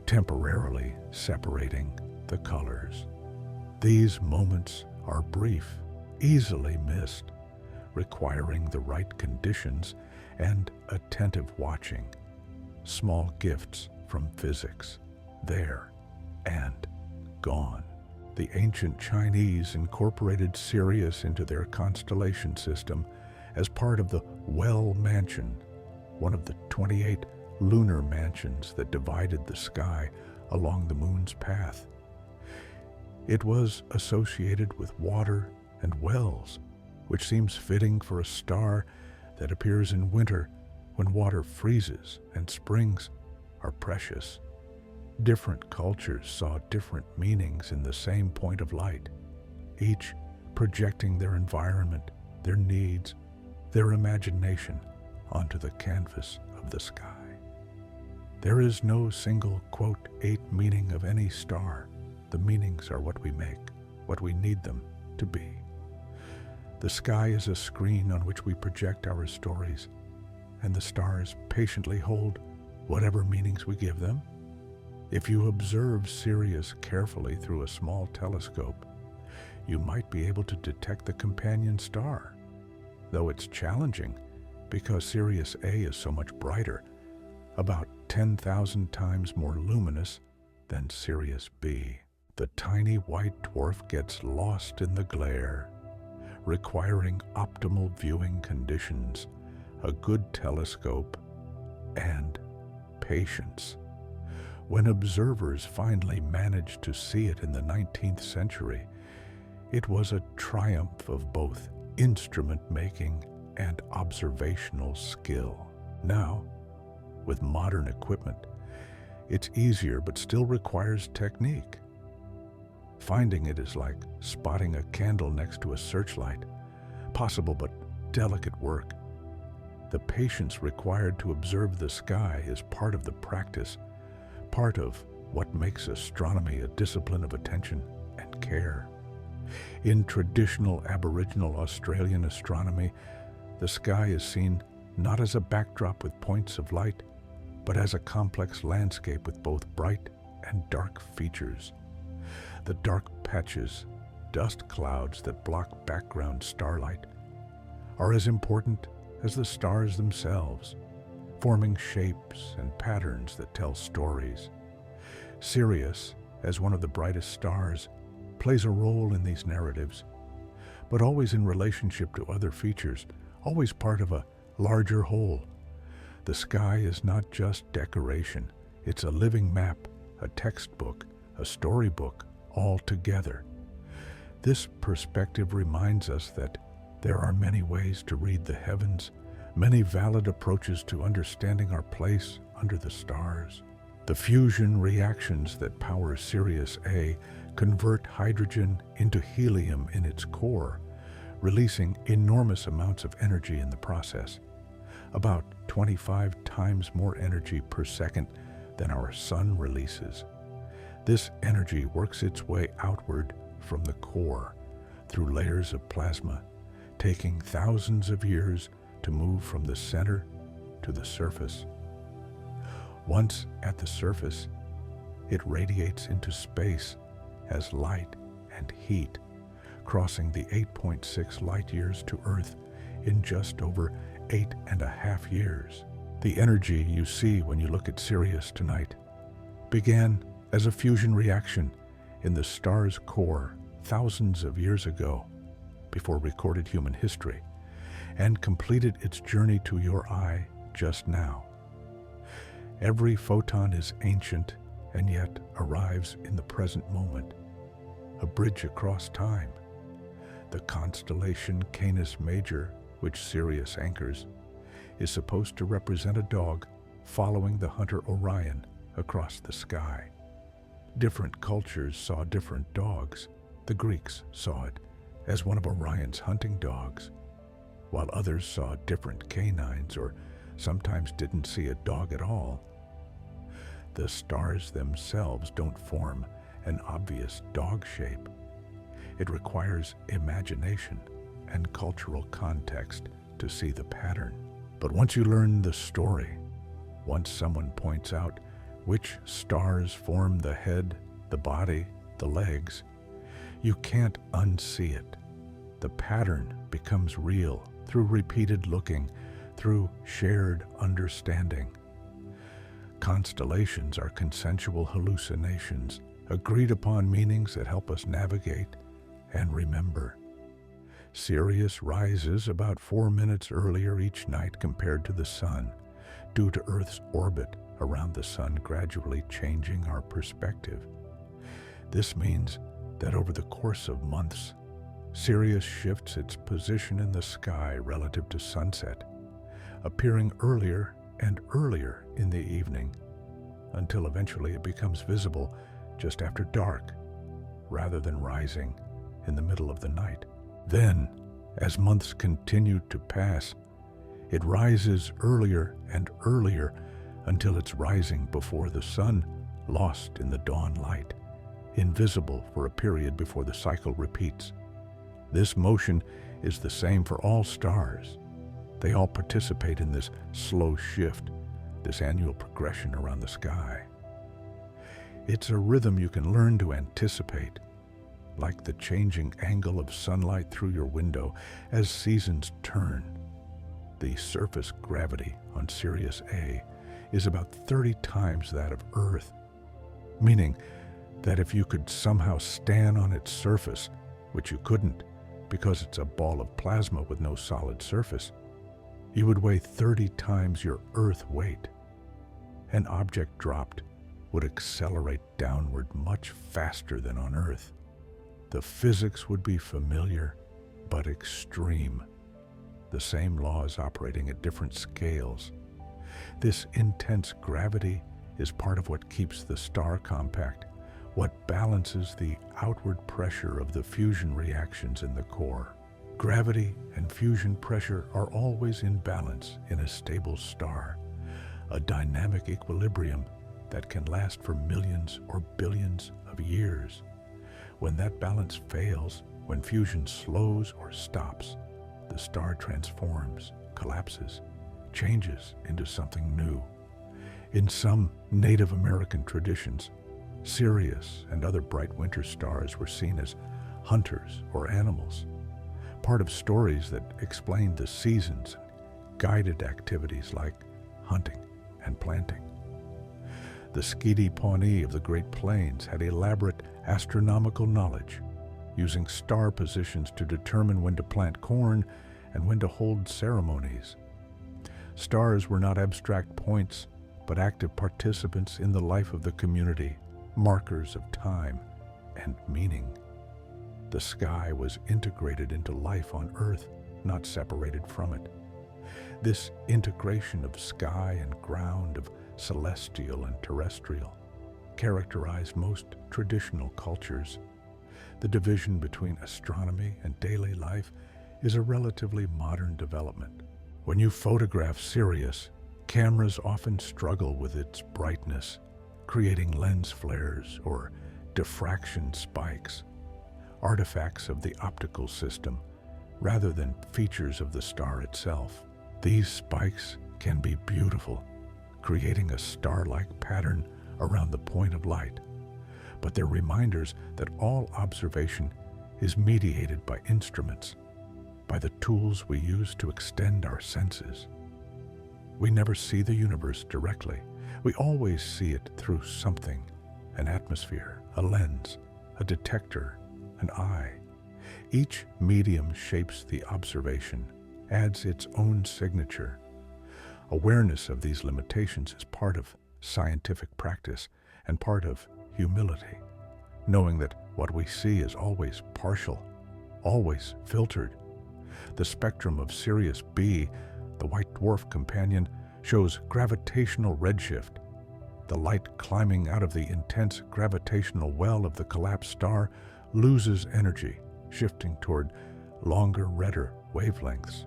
temporarily separating the colors. These moments are brief, easily missed, requiring the right conditions and attentive watching. Small gifts from physics, there, and gone. The ancient Chinese incorporated Sirius into their constellation system as part of the Well Mansion, one of the 28 lunar mansions that divided the sky along the moon's path. It was associated with water and wells, which seems fitting for a star that appears in winter when water freezes and springs are precious. Different cultures saw different meanings in the same point of light, each projecting their environment, their needs, their imagination onto the canvas of the sky. There is no single, quote, 8 meaning of any star. The meanings are what we make, what we need them to be. The sky is a screen on which we project our stories, and the stars patiently hold whatever meanings we give them. If you observe Sirius carefully through a small telescope, you might be able to detect the companion star, though it's challenging because Sirius A is so much brighter, about 10,000 times more luminous than Sirius B. The tiny white dwarf gets lost in the glare, requiring optimal viewing conditions, a good telescope, and patience. When observers finally managed to see it in the 19th century, it was a triumph of both instrument making and observational skill. Now, with modern equipment, it's easier but still requires technique. Finding it is like spotting a candle next to a searchlight, possible but delicate work. The patience required to observe the sky is part of the practice, part of what makes astronomy a discipline of attention and care. In traditional Aboriginal Australian astronomy, the sky is seen not as a backdrop with points of light, but as a complex landscape with both bright and dark features. The dark patches, dust clouds that block background starlight, are as important as the stars themselves, forming shapes and patterns that tell stories. Sirius, as one of the brightest stars, plays a role in these narratives, but always in relationship to other features, always part of a larger whole. The sky is not just decoration, it's a living map, a textbook, a storybook, all together. This perspective reminds us that there are many ways to read the heavens, many valid approaches to understanding our place under the stars. The fusion reactions that power Sirius A convert hydrogen into helium in its core, releasing enormous amounts of energy in the process, about 25 times more energy per second than our sun releases. This energy works its way outward from the core through layers of plasma, taking thousands of years to move from the center to the surface. Once at the surface, it radiates into space as light and heat, crossing the 8.6 light years to Earth in just over 8.5 years. The energy you see when you look at Sirius tonight began as a fusion reaction in the star's core thousands of years ago, before recorded human history, and completed its journey to your eye just now. Every photon is ancient and yet arrives in the present moment, a bridge across time. The constellation Canis Major, which Sirius anchors, is supposed to represent a dog following the hunter Orion across the sky. Different cultures saw different dogs. The Greeks saw it as one of Orion's hunting dogs, while others saw different canines or sometimes didn't see a dog at all. The stars themselves don't form an obvious dog shape. It requires imagination and cultural context to see the pattern. But once you learn the story, once someone points out which stars form the head, the body, the legs, you can't unsee it. The pattern becomes real through repeated looking, through shared understanding. Constellations are consensual hallucinations, agreed upon meanings that help us navigate and remember. Sirius rises about 4 minutes earlier each night compared to the sun, due to Earth's orbit around the sun gradually changing our perspective. This means that over the course of months, Sirius shifts its position in the sky relative to sunset, appearing earlier and earlier in the evening, until eventually it becomes visible just after dark, rather than rising in the middle of the night. Then, as months continue to pass, it rises earlier and earlier until it's rising before the sun, lost in the dawn light, invisible for a period before the cycle repeats. This motion is the same for all stars. They all participate in this slow shift, this annual progression around the sky. It's a rhythm you can learn to anticipate, like the changing angle of sunlight through your window as seasons turn. The surface gravity on Sirius A is about 30 times that of Earth, meaning that if you could somehow stand on its surface, which you couldn't because it's a ball of plasma with no solid surface, you would weigh 30 times your Earth weight. An object dropped would accelerate downward much faster than on Earth. The physics would be familiar, but extreme. The same laws operating at different scales. This intense gravity is part of what keeps the star compact, what balances the outward pressure of the fusion reactions in the core. Gravity and fusion pressure are always in balance in a stable star, a dynamic equilibrium that can last for millions or billions of years. When that balance fails, when fusion slows or stops, the star transforms, collapses, changes into something new. In some Native American traditions, Sirius and other bright winter stars were seen as hunters or animals, part of stories that explained the seasons and guided activities like hunting and planting. The Skeety Pawnee of the Great Plains had elaborate astronomical knowledge, using star positions to determine when to plant corn and when to hold ceremonies. Stars were not abstract points, but active participants in the life of the community, markers of time and meaning. The sky was integrated into life on Earth, not separated from it. This integration of sky and ground, of celestial and terrestrial, characterized most traditional cultures. The division between astronomy and daily life is a relatively modern development. When you photograph Sirius, cameras often struggle with its brightness, creating lens flares or diffraction spikes, artifacts of the optical system rather than features of the star itself. These spikes can be beautiful, creating a star-like pattern around the point of light, but they're reminders that all observation is mediated by instruments, by the tools we use to extend our senses. We never see the universe directly. We always see it through something, an atmosphere, a lens, a detector, an eye. Each medium shapes the observation, adds its own signature. Awareness of these limitations is part of scientific practice and part of humility, knowing that what we see is always partial, always filtered. The spectrum of Sirius B, the white dwarf companion, shows gravitational redshift. The light climbing out of the intense gravitational well of the collapsed star loses energy, shifting toward longer, redder wavelengths.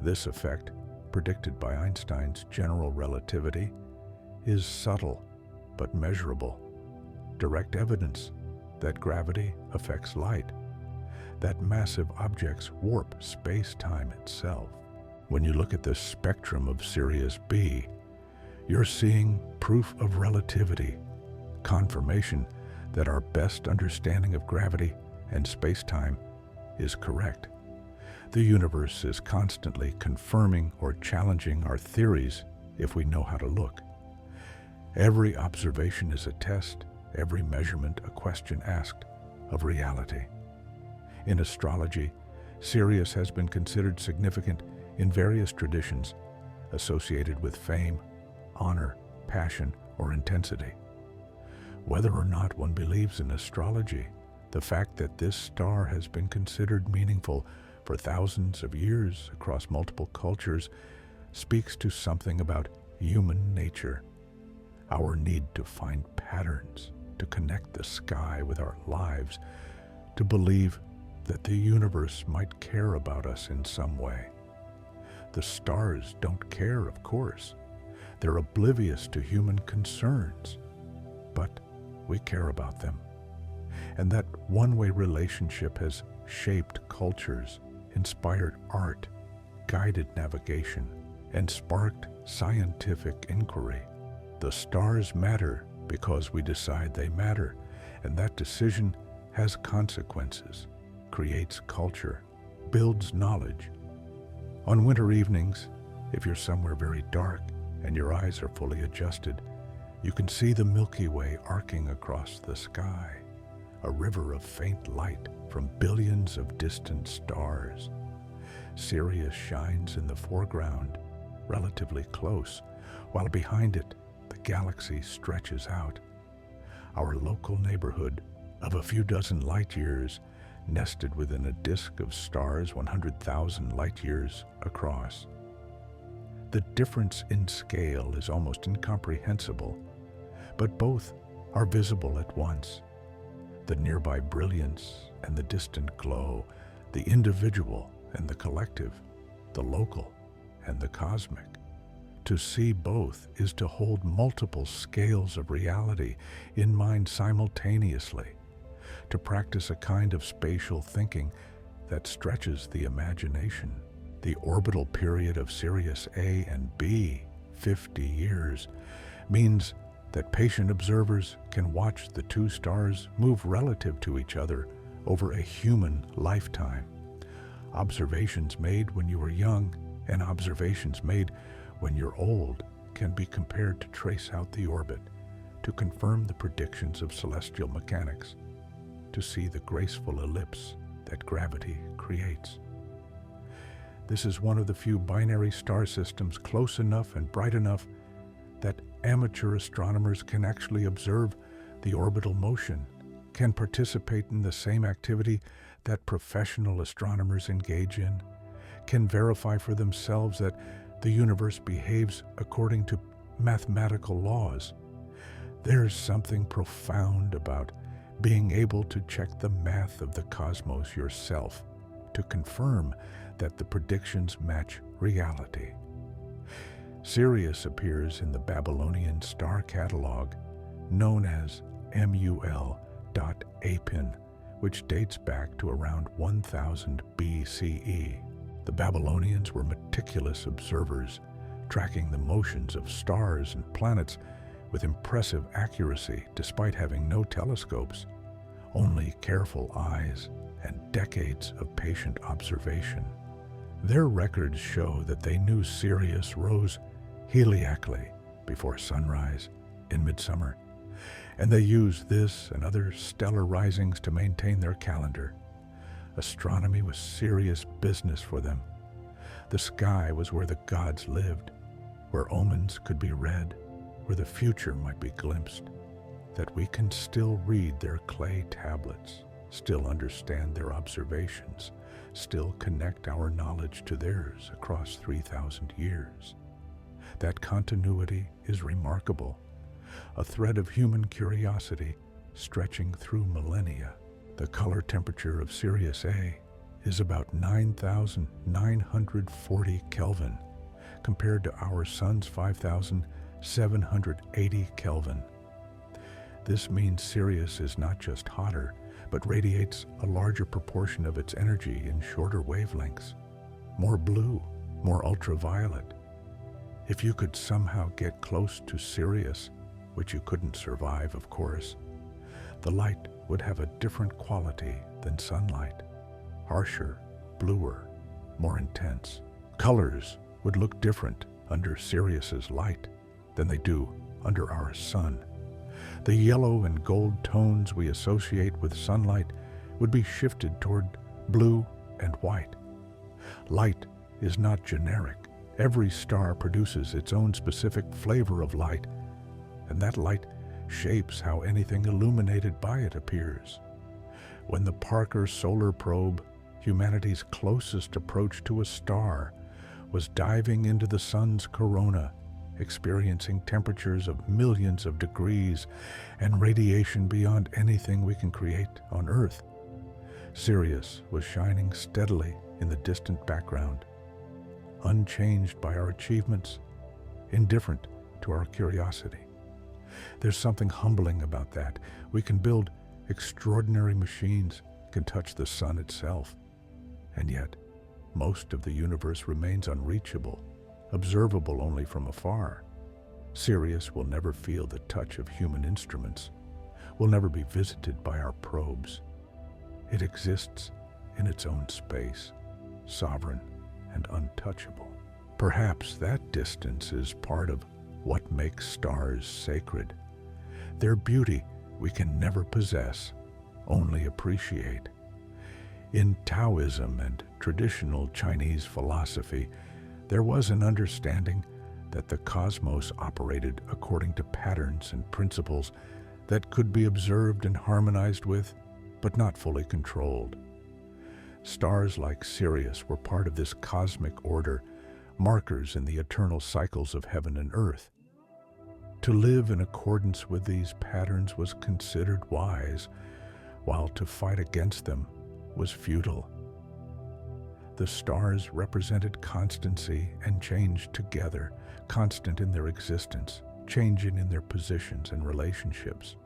This effect, predicted by Einstein's general relativity, is subtle but measurable. Direct evidence that gravity affects light, that massive objects warp space-time itself. When you look at the spectrum of Sirius B, you're seeing proof of relativity, confirmation that our best understanding of gravity and space-time is correct. The universe is constantly confirming or challenging our theories if we know how to look. Every observation is a test, every measurement a question asked of reality. In astrology, Sirius has been considered significant in various traditions associated with fame, honor, passion, or intensity. Whether or not one believes in astrology, the fact that this star has been considered meaningful for thousands of years across multiple cultures speaks to something about human nature, our need to find patterns, to connect the sky with our lives, to believe that the universe might care about us in some way. The stars don't care, of course. They're oblivious to human concerns, but we care about them. And that one-way relationship has shaped cultures, inspired art, guided navigation, and sparked scientific inquiry. The stars matter because we decide they matter, and that decision has consequences, creates culture, builds knowledge. On winter evenings, if you're somewhere very dark and your eyes are fully adjusted, you can see the Milky Way arcing across the sky, a river of faint light from billions of distant stars. Sirius shines in the foreground, relatively close, while behind it, the galaxy stretches out. Our local neighborhood of a few dozen light years, nested within a disk of stars 100,000 light years across. The difference in scale is almost incomprehensible, but both are visible at once. The nearby brilliance and the distant glow, the individual and the collective, the local and the cosmic. To see both is to hold multiple scales of reality in mind simultaneously, to practice a kind of spatial thinking that stretches the imagination. The orbital period of Sirius A and B, 50 years, means that patient observers can watch the two stars move relative to each other over a human lifetime. Observations made when you are young and observations made when you're old can be compared to trace out the orbit, to confirm the predictions of celestial mechanics, to see the graceful ellipse that gravity creates. This is one of the few binary star systems close enough and bright enough that amateur astronomers can actually observe the orbital motion, can participate in the same activity that professional astronomers engage in, can verify for themselves that the universe behaves according to mathematical laws. There's something profound about being able to check the math of the cosmos yourself, to confirm that the predictions match reality. Sirius appears in the Babylonian star catalog, known as MUL.APIN, which dates back to around 1000 BCE. The Babylonians were meticulous observers, tracking the motions of stars and planets with impressive accuracy despite having no telescopes, only careful eyes and decades of patient observation. Their records show that they knew Sirius rose heliacally before sunrise in midsummer, and they used this and other stellar risings to maintain their calendar. Astronomy was serious business for them. The sky was where the gods lived, where omens could be read, where the future might be glimpsed, that we can still read their clay tablets, still understand their observations, still connect our knowledge to theirs across 3,000 years. That continuity is remarkable, a thread of human curiosity stretching through millennia. The color temperature of Sirius A is about 9,940 Kelvin, compared to our sun's 5,780 Kelvin. This means Sirius is not just hotter, but radiates a larger proportion of its energy in shorter wavelengths, more blue, more ultraviolet. If you could somehow get close to Sirius, which you couldn't survive, of course, the light would have a different quality than sunlight, harsher, bluer, more intense. Colors would look different under Sirius's light than they do under our sun. The yellow and gold tones we associate with sunlight would be shifted toward blue and white. Light is not generic. Every star produces its own specific flavor of light, and that light shapes how anything illuminated by it appears. When the Parker Solar Probe, humanity's closest approach to a star, was diving into the sun's corona, experiencing temperatures of millions of degrees and radiation beyond anything we can create on Earth, Sirius was shining steadily in the distant background, unchanged by our achievements, indifferent to our curiosity. There's something humbling about that. We can build extraordinary machines, can touch the sun itself, and yet most of the universe remains unreachable, observable only from afar. Sirius will never feel the touch of human instruments, will never be visited by our probes. It exists in its own space, sovereign and untouchable. Perhaps that distance is part of what makes stars sacred. Their beauty we can never possess, only appreciate. In Taoism and traditional Chinese philosophy, there was an understanding that the cosmos operated according to patterns and principles that could be observed and harmonized with, but not fully controlled. Stars like Sirius were part of this cosmic order, markers in the eternal cycles of heaven and earth. To live in accordance with these patterns was considered wise, while to fight against them was futile. The stars represented constancy and change together, constant in their existence, changing in their positions and relationships.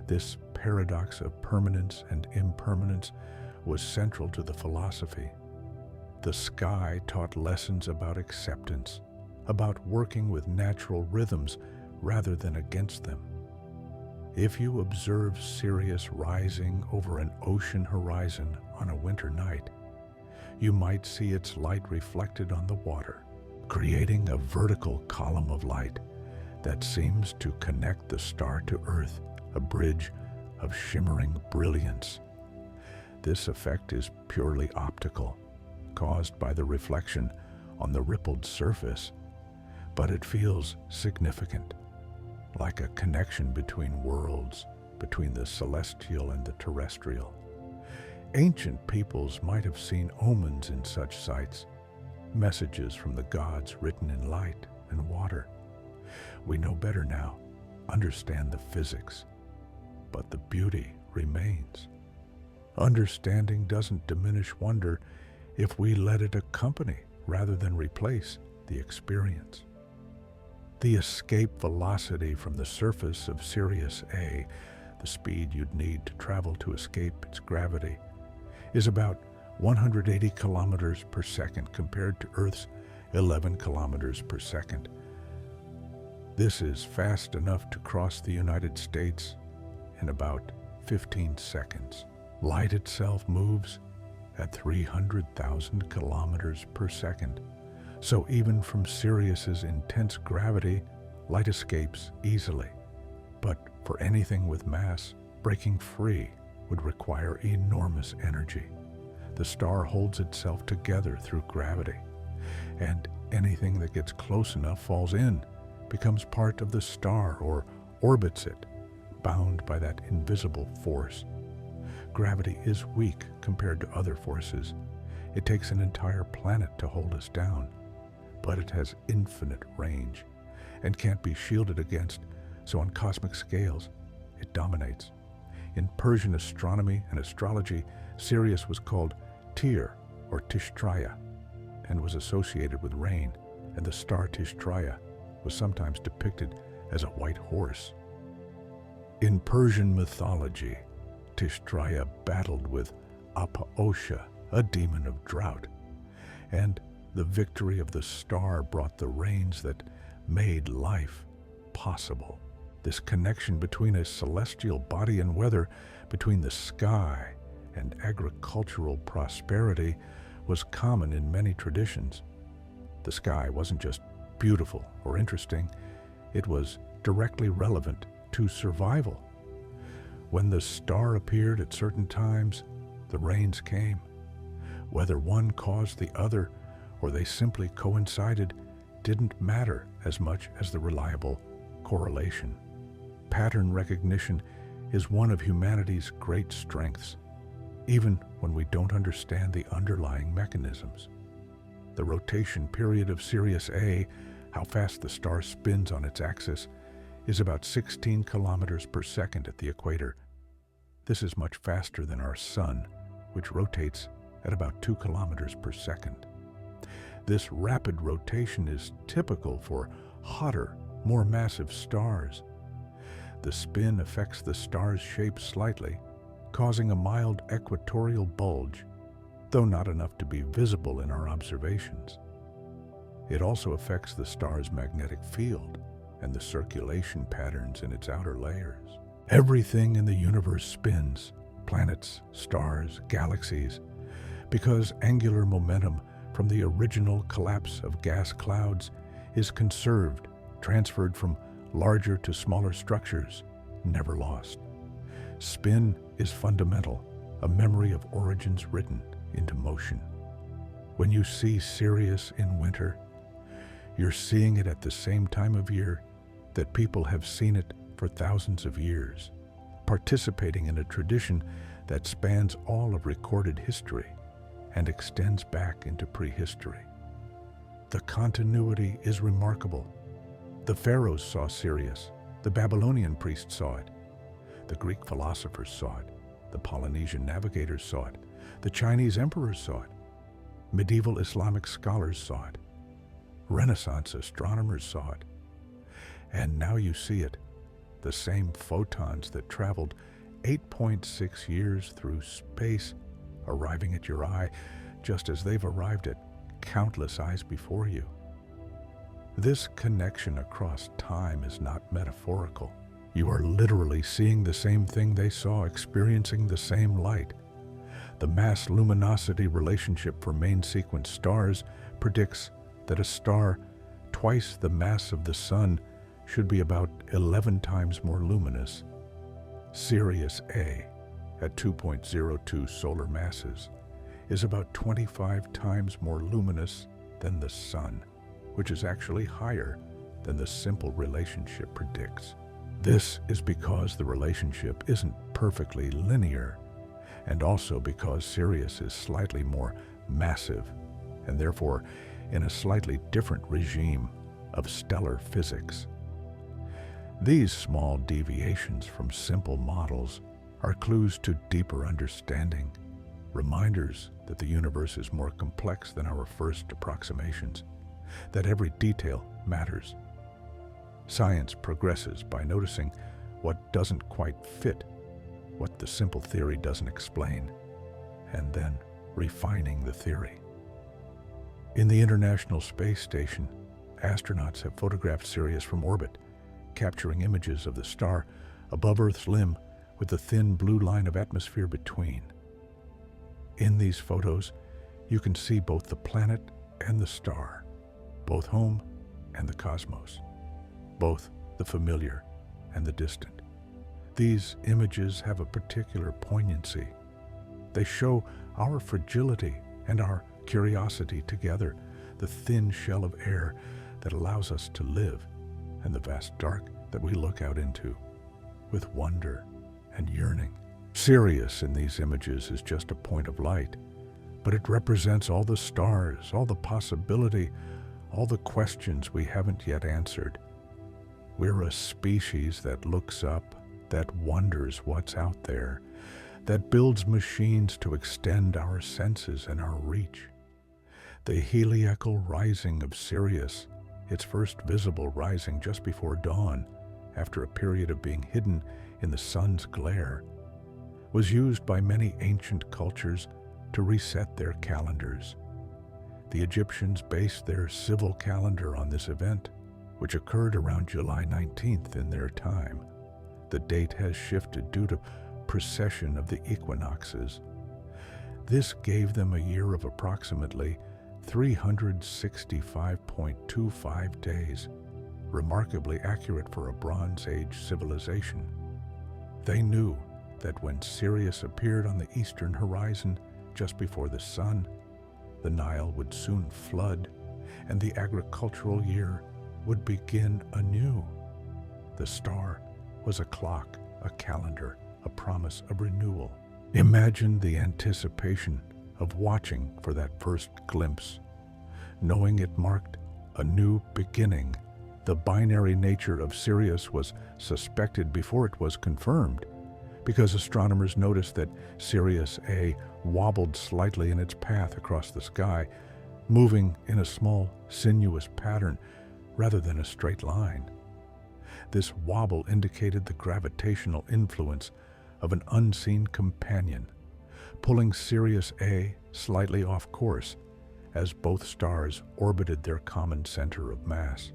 This paradox of permanence and impermanence was central to the philosophy. The sky taught lessons about acceptance, about working with natural rhythms rather than against them. If you observe Sirius rising over an ocean horizon on a winter night, you might see its light reflected on the water, creating a vertical column of light that seems to connect the star to Earth, a bridge of shimmering brilliance. This effect is purely optical, caused by the reflection on the rippled surface, but it feels significant, like a connection between worlds, between the celestial and the terrestrial. Ancient peoples might have seen omens in such sights, messages from the gods written in light and water. We know better now, understand the physics, but the beauty remains. Understanding doesn't diminish wonder if we let it accompany rather than replace the experience. The escape velocity from the surface of Sirius A, the speed you'd need to travel to escape its gravity, is about 180 kilometers per second compared to Earth's 11 kilometers per second. This is fast enough to cross the United States in about 15 seconds. Light itself moves at 300,000 kilometers per second. So even from Sirius's intense gravity, light escapes easily. But for anything with mass, breaking free would require enormous energy. The star holds itself together through gravity, and anything that gets close enough falls in, becomes part of the star or orbits it, bound by that invisible force. Gravity is weak compared to other forces. It takes an entire planet to hold us down, but it has infinite range and can't be shielded against, so on cosmic scales, it dominates. In Persian astronomy and astrology, Sirius was called Tyr or Tishtraya and was associated with rain, and the star Tishtraya was sometimes depicted as a white horse. In Persian mythology, Tishtraya battled with Apaosha, a demon of drought, and the victory of the star brought the rains that made life possible. This connection between a celestial body and weather, between the sky and agricultural prosperity, was common in many traditions. The sky wasn't just beautiful or interesting, it was directly relevant to survival. When the star appeared at certain times, the rains came. Whether one caused the other or they simply coincided didn't matter as much as the reliable correlation. Pattern recognition is one of humanity's great strengths, even when we don't understand the underlying mechanisms. The rotation period of Sirius A, how fast the star spins on its axis, is about 16 kilometers per second at the equator. This is much faster than our Sun, which rotates at about 2 kilometers per second. This rapid rotation is typical for hotter, more massive stars. The spin affects the star's shape slightly, causing a mild equatorial bulge, though not enough to be visible in our observations. It also affects the star's magnetic field and the circulation patterns in its outer layers. Everything in the universe spins, planets, stars, galaxies, because angular momentum from the original collapse of gas clouds is conserved, transferred from larger to smaller structures, never lost. Spin is fundamental, a memory of origins written into motion. When you see Sirius in winter, you're seeing it at the same time of year that people have seen it for thousands of years, participating in a tradition that spans all of recorded history and extends back into prehistory. The continuity is remarkable. The pharaohs saw Sirius, the Babylonian priests saw it, the Greek philosophers saw it, the Polynesian navigators saw it, the Chinese emperors saw it, medieval Islamic scholars saw it, Renaissance astronomers saw it, and now you see it, the same photons that traveled 8.6 years through space, arriving at your eye just as they've arrived at countless eyes before you. This connection across time is not metaphorical. You are literally seeing the same thing they saw, experiencing the same light. The mass luminosity relationship for main sequence stars predicts that a star twice the mass of the Sun should be about 11 times more luminous. Sirius A, at 2.02 solar masses, is about 25 times more luminous than the Sun, which is actually higher than the simple relationship predicts. This is because the relationship isn't perfectly linear, and also because Sirius is slightly more massive, and therefore in a slightly different regime of stellar physics. These small deviations from simple models are clues to deeper understanding, reminders that the universe is more complex than our first approximations, that every detail matters. Science progresses by noticing what doesn't quite fit, what the simple theory doesn't explain, and then refining the theory. In the International Space Station, astronauts have photographed Sirius from orbit, capturing images of the star above Earth's limb with the thin blue line of atmosphere between. In these photos, you can see both the planet and the star, both home and the cosmos, both the familiar and the distant. These images have a particular poignancy. They show our fragility and our curiosity together, the thin shell of air that allows us to live, and the vast dark that we look out into with wonder and yearning. Sirius in these images is just a point of light, but it represents all the stars, all the possibility, all the questions we haven't yet answered. We're a species that looks up, that wonders what's out there, that builds machines to extend our senses and our reach. The heliacal rising of Sirius, its first visible rising just before dawn, after a period of being hidden in the sun's glare, was used by many ancient cultures to reset their calendars. The Egyptians based their civil calendar on this event, which occurred around July 19th in their time. The date has shifted due to precession of the equinoxes. This gave them a year of approximately 365.25 days, remarkably accurate for a Bronze Age civilization. They knew that when Sirius appeared on the eastern horizon just before the sun, the Nile would soon flood and the agricultural year would begin anew. The star was a clock, a calendar, a promise of renewal. Imagine the anticipation of watching for that first glimpse, knowing it marked a new beginning. The binary nature of Sirius was suspected before it was confirmed, because astronomers noticed that Sirius A wobbled slightly in its path across the sky, moving in a small, sinuous pattern rather than a straight line. This wobble indicated the gravitational influence of an unseen companion, pulling Sirius A slightly off course as both stars orbited their common center of mass.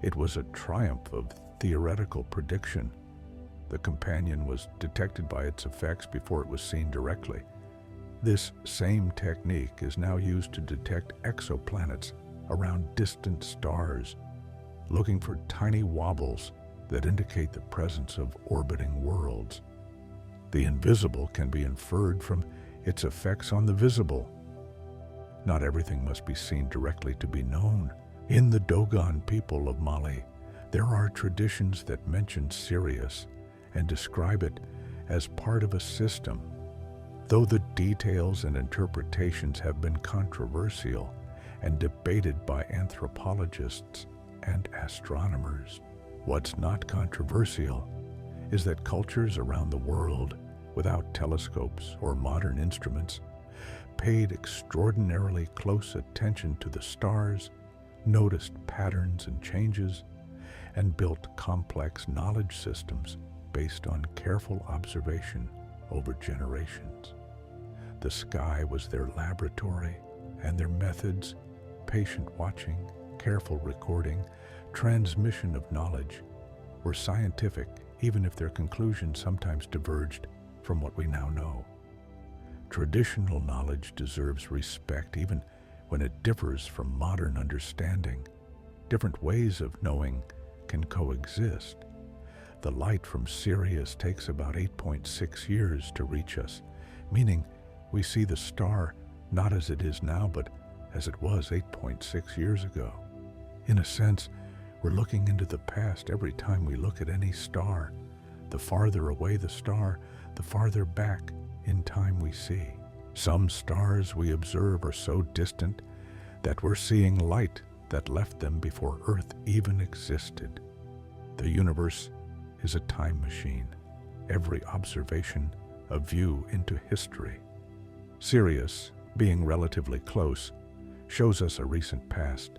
It was a triumph of theoretical prediction. The companion was detected by its effects before it was seen directly. This same technique is now used to detect exoplanets around distant stars, looking for tiny wobbles that indicate the presence of orbiting worlds. The invisible can be inferred from its effects on the visible. Not everything must be seen directly to be known. In the Dogon people of Mali, there are traditions that mention Sirius and describe it as part of a system. Though the details and interpretations have been controversial and debated by anthropologists and astronomers, what's not controversial is that cultures around the world, without telescopes or modern instruments, paid extraordinarily close attention to the stars, noticed patterns and changes, and built complex knowledge systems based on careful observation over generations. The sky was their laboratory, and their methods, patient watching, careful recording, transmission of knowledge, were scientific, even if their conclusions sometimes diverged from what we now know. Traditional knowledge deserves respect even when it differs from modern understanding. Different ways of knowing can coexist. The light from Sirius takes about 8.6 years to reach us, meaning we see the star not as it is now, but as it was 8.6 years ago. In a sense, we're looking into the past every time we look at any star. The farther away the star, the farther back in time we see. Some stars we observe are so distant that we're seeing light that left them before Earth even existed. The universe is a time machine, every observation a view into history. Sirius, being relatively close, shows us a recent past.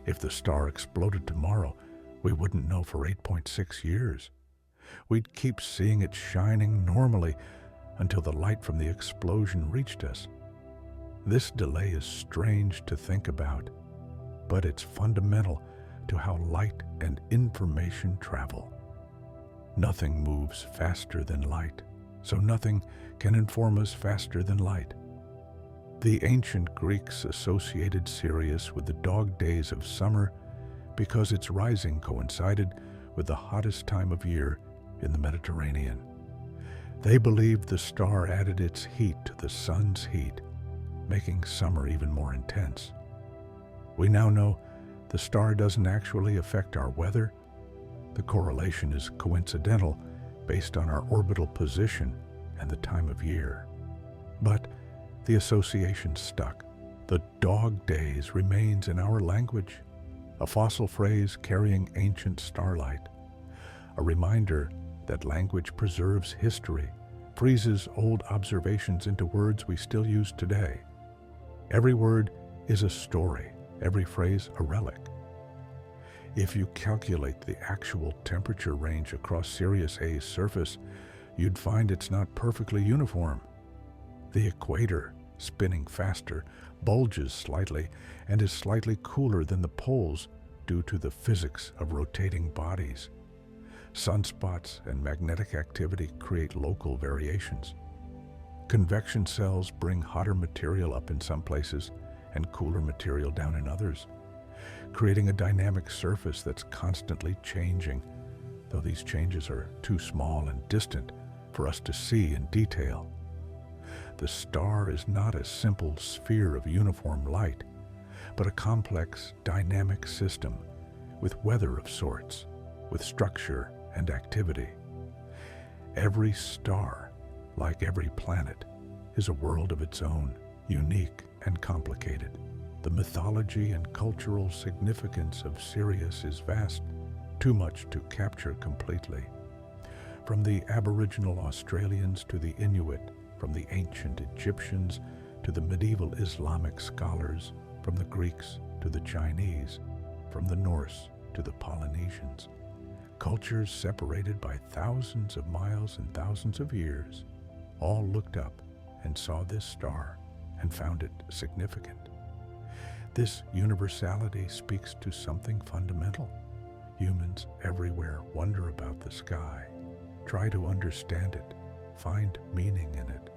If the star exploded tomorrow, we wouldn't know for 8.6 years. We'd keep seeing it shining normally until the light from the explosion reached us. This delay is strange to think about, but it's fundamental to how light and information travel. Nothing moves faster than light, so nothing can inform us faster than light. The ancient Greeks associated Sirius with the dog days of summer because its rising coincided with the hottest time of year in the Mediterranean. They believed the star added its heat to the sun's heat, making summer even more intense. We now know the star doesn't actually affect our weather. The correlation is coincidental based on our orbital position and the time of year. But the association stuck. The dog days remains in our language, a fossil phrase carrying ancient starlight, a reminder that language preserves history, freezes old observations into words we still use today. Every word is a story, every phrase a relic. If you calculate the actual temperature range across Sirius A's surface, you'd find it's not perfectly uniform. The equator, spinning faster, bulges slightly and is slightly cooler than the poles due to the physics of rotating bodies. Sunspots and magnetic activity create local variations. Convection cells bring hotter material up in some places and cooler material down in others. creating a dynamic surface that's constantly changing, though these changes are too small and distant for us to see in detail. The star is not a simple sphere of uniform light, but a complex, dynamic system with weather of sorts, with structure and activity. Every star, like every planet, is a world of its own, unique and complicated. The mythology and cultural significance of Sirius is vast, too much to capture completely. From the Aboriginal Australians to the Inuit, from the ancient Egyptians to the medieval Islamic scholars, from the Greeks to the Chinese, from the Norse to the Polynesians, cultures separated by thousands of miles and thousands of years, all looked up and saw this star and found it significant. This universality speaks to something fundamental. Humans everywhere wonder about the sky, try to understand it, find meaning in it.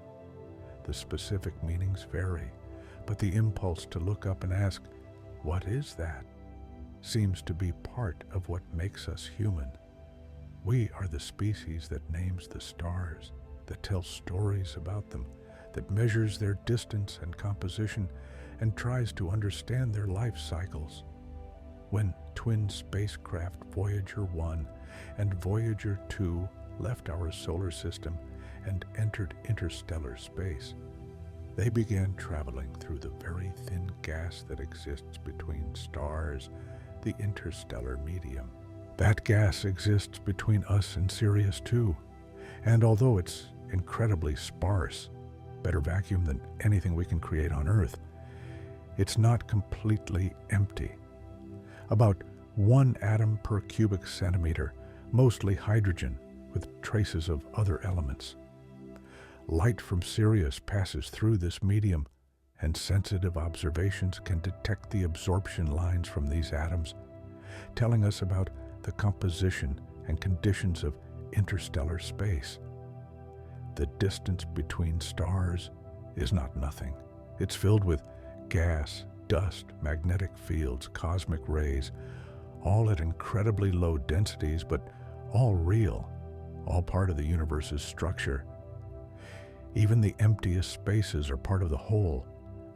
The specific meanings vary, but the impulse to look up and ask, "What is that?" seems to be part of what makes us human. We are the species that names the stars, that tells stories about them, that measures their distance and composition, and tries to understand their life cycles. When twin spacecraft Voyager 1 and Voyager 2 left our solar system and entered interstellar space, they began traveling through the very thin gas that exists between stars, the interstellar medium. That gas exists between us and Sirius too, and although it's incredibly sparse, better vacuum than anything we can create on Earth, it's not completely empty. About 1 atom per cubic centimeter, mostly hydrogen with traces of other elements. Light from Sirius passes through this medium, and sensitive observations can detect the absorption lines from these atoms, telling us about the composition and conditions of interstellar space. The distance between stars is not nothing. It's filled with gas, dust, magnetic fields, cosmic rays, all at incredibly low densities, but all real, all part of the universe's structure. Even the emptiest spaces are part of the whole,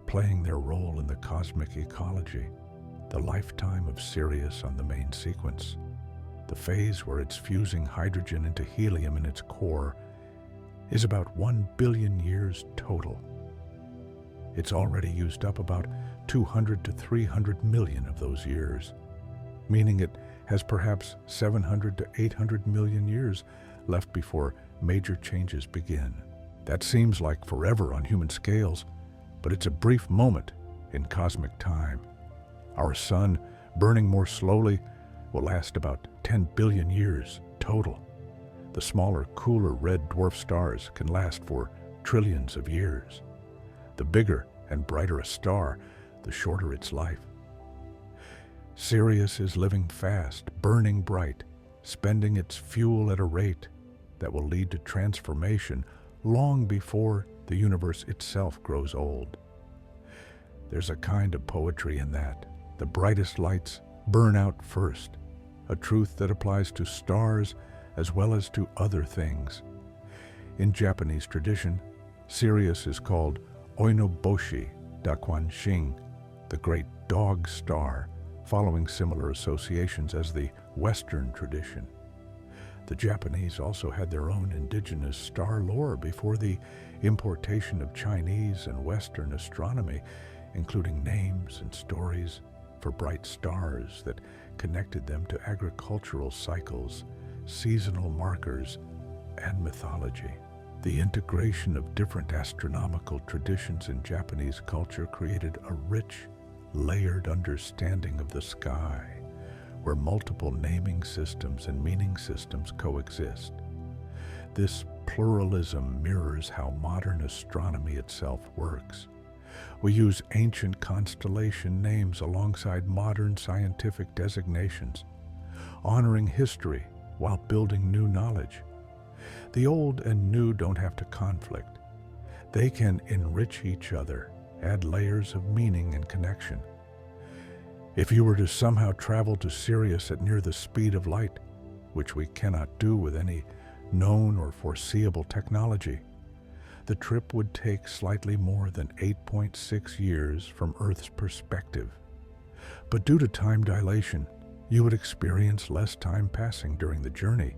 playing their role in the cosmic ecology. The lifetime of Sirius on the main sequence, the phase where it's fusing hydrogen into helium in its core, is about 1 billion years total. It's already used up about 200 to 300 million of those years, meaning it has perhaps 700 to 800 million years left before major changes begin. That seems like forever on human scales, but it's a brief moment in cosmic time. Our sun, burning more slowly, will last about 10 billion years total. The smaller, cooler red dwarf stars can last for trillions of years. The bigger and brighter a star, the shorter its life. Sirius is living fast, burning bright, spending its fuel at a rate that will lead to transformation long before the universe itself grows old. There's a kind of poetry in that. The brightest lights burn out first, a truth that applies to stars as well as to other things. In Japanese tradition, Sirius is called Oinoboshi Dakwanshin, the great dog star, following similar associations as the Western tradition. The Japanese also had their own indigenous star lore before the importation of Chinese and Western astronomy, including names and stories for bright stars that connected them to agricultural cycles, seasonal markers, and mythology. The integration of different astronomical traditions in Japanese culture created a rich, layered understanding of the sky, where multiple naming systems and meaning systems coexist. This pluralism mirrors how modern astronomy itself works. We use ancient constellation names alongside modern scientific designations, honoring history while building new knowledge. The old and new don't have to conflict. They can enrich each other, add layers of meaning and connection. If you were to somehow travel to Sirius at near the speed of light, which we cannot do with any known or foreseeable technology, the trip would take slightly more than 8.6 years from Earth's perspective. But due to time dilation, you would experience less time passing during the journey,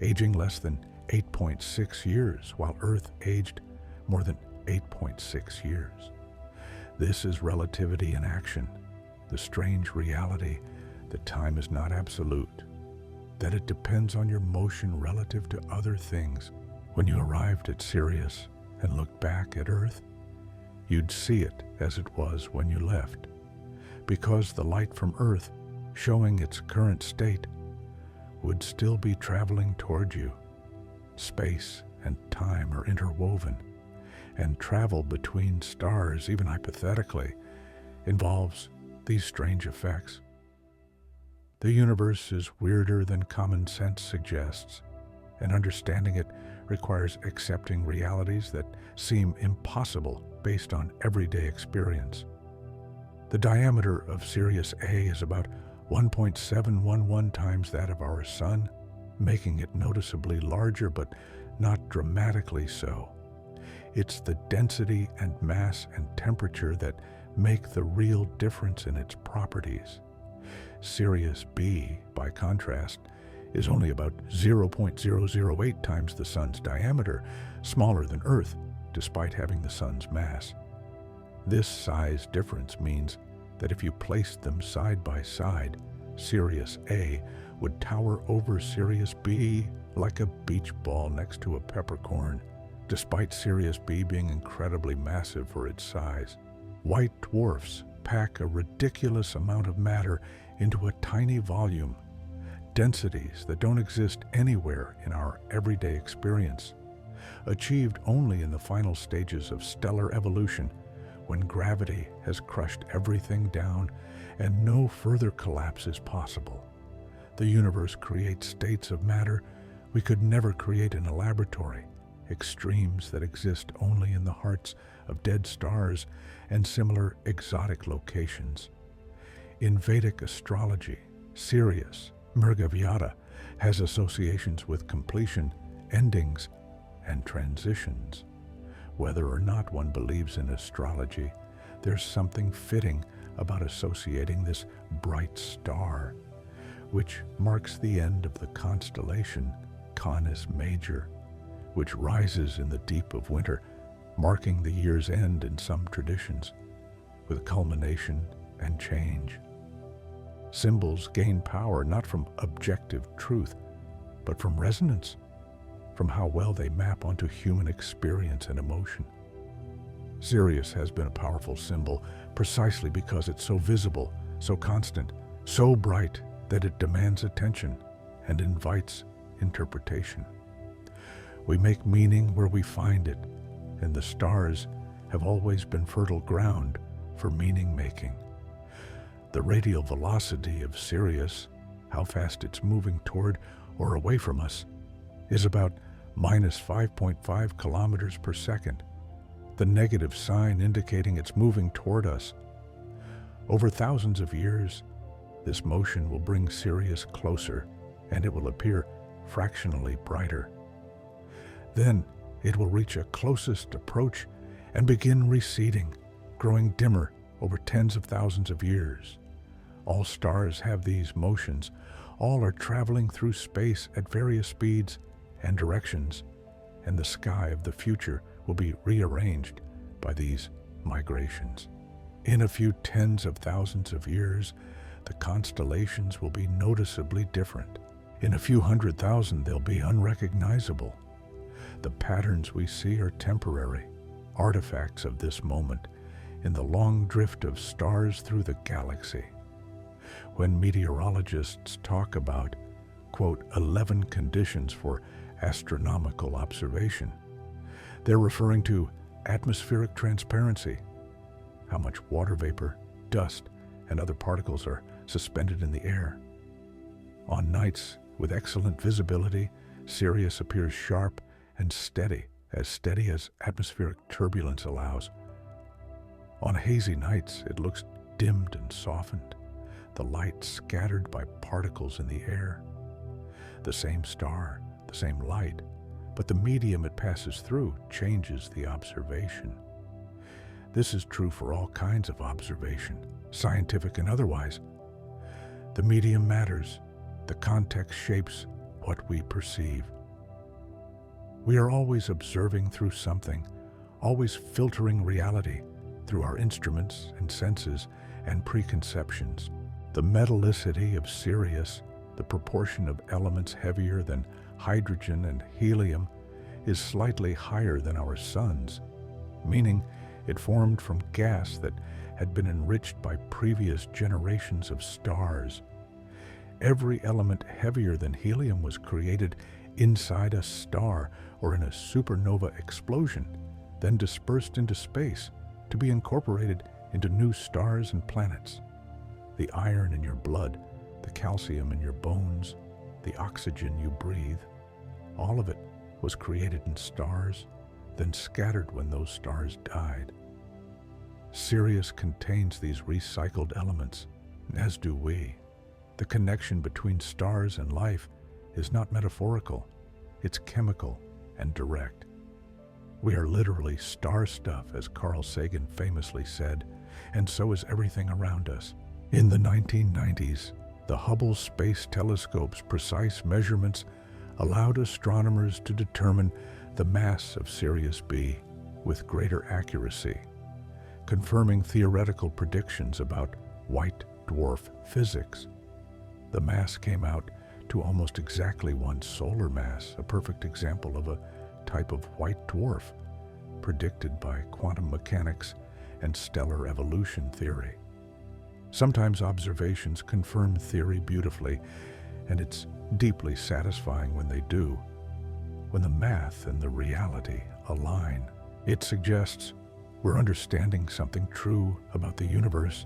aging less than 8.6 years, while Earth aged more than 8.6 years. This is relativity in action, the strange reality that time is not absolute, that it depends on your motion relative to other things. When you arrived at Sirius and looked back at Earth, you'd see it as it was when you left, because the light from Earth, showing its current state, would still be traveling toward you. Space and time are interwoven, and travel between stars, even hypothetically, involves these strange effects. The universe is weirder than common sense suggests, and understanding it requires accepting realities that seem impossible based on everyday experience. The diameter of Sirius A is about 1.711 times that of our Sun, making it noticeably larger but not dramatically so. It's the density and mass and temperature that make the real difference in its properties. Sirius B, by contrast, is only about 0.008 times the Sun's diameter, smaller than Earth, despite having the Sun's mass. This size difference means that if you placed them side by side, Sirius A would tower over Sirius B like a beach ball next to a peppercorn, despite Sirius B being incredibly massive for its size. White dwarfs pack a ridiculous amount of matter into a tiny volume, densities that don't exist anywhere in our everyday experience, achieved only in the final stages of stellar evolution, when gravity has crushed everything down and no further collapse is possible. The universe creates states of matter we could never create in a laboratory, extremes that exist only in the hearts of dead stars and similar exotic locations. In Vedic astrology, Sirius, Mrgavyata, has associations with completion, endings, and transitions. Whether or not one believes in astrology, there's something fitting about associating this bright star, which marks the end of the constellation Canis Major, which rises in the deep of winter, marking the year's end in some traditions, with culmination and change. Symbols gain power not from objective truth, but from resonance, from how well they map onto human experience and emotion. Sirius has been a powerful symbol precisely because it's so visible, so constant, so bright that it demands attention and invites interpretation. We make meaning where we find it, and the stars have always been fertile ground for meaning making. The radial velocity of Sirius, how fast it's moving toward or away from us, is about minus 5.5 kilometers per second, the negative sign indicating it's moving toward us. Over thousands of years, this motion will bring Sirius closer, and it will appear fractionally brighter. Then it will reach a closest approach and begin receding, growing dimmer over tens of thousands of years. All stars have these motions. All are traveling through space at various speeds and directions, and the sky of the future will be rearranged by these migrations. In a few tens of thousands of years, the constellations will be noticeably different. In a few 100,000, they'll be unrecognizable. The patterns we see are temporary, artifacts of this moment in the long drift of stars through the galaxy. When meteorologists talk about, quote, 11 conditions for astronomical observation, they're referring to atmospheric transparency, how much water vapor, dust, and other particles are suspended in the air. On nights with excellent visibility, Sirius appears sharp and steady as atmospheric turbulence allows. On hazy nights, it looks dimmed and softened, the light scattered by particles in the air. The same star, the same light, but the medium it passes through changes the observation. This is true for all kinds of observation, scientific and otherwise. The medium matters. The context shapes what we perceive. We are always observing through something, always filtering reality through our instruments and senses and preconceptions. The metallicity of Sirius, the proportion of elements heavier than hydrogen and helium, is slightly higher than our sun's, meaning it formed from gas that had been enriched by previous generations of stars. Every element heavier than helium was created inside a star or in a supernova explosion, then dispersed into space to be incorporated into new stars and planets. The iron in your blood, the calcium in your bones, the oxygen you breathe, all of it was created in stars, then scattered when those stars died. Sirius contains these recycled elements, as do we. The connection between stars and life is not metaphorical, it's chemical and direct. We are literally star stuff, as Carl Sagan famously said, and so is everything around us. In the 1990s, the Hubble Space Telescope's precise measurements allowed astronomers to determine the mass of Sirius B with greater accuracy, confirming theoretical predictions about white dwarf physics. The mass came out to almost exactly one solar mass, a perfect example of a type of white dwarf predicted by quantum mechanics and stellar evolution theory. Sometimes observations confirm theory beautifully, and it's deeply satisfying when they do. When the math and the reality align, it suggests we're understanding something true about the universe,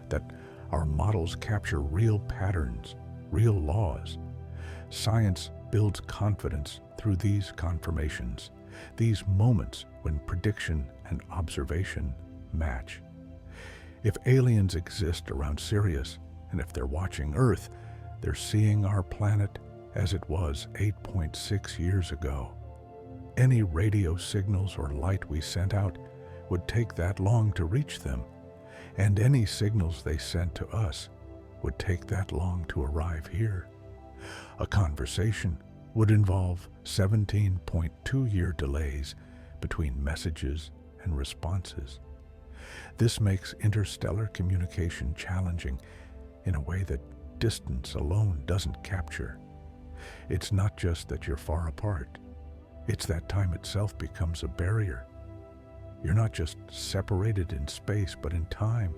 that our models capture real patterns, real laws. Science builds confidence through these confirmations, these moments when prediction and observation match. If aliens exist around Sirius, and if they're watching Earth, they're seeing our planet as it was 8.6 years ago. Any radio signals or light we sent out would take that long to reach them, and any signals they sent to us would take that long to arrive here. A conversation would involve 17.2-year delays between messages and responses. This makes interstellar communication challenging in a way that distance alone doesn't capture. It's not just that you're far apart. It's that time itself becomes a barrier. You're not just separated in space, but in time,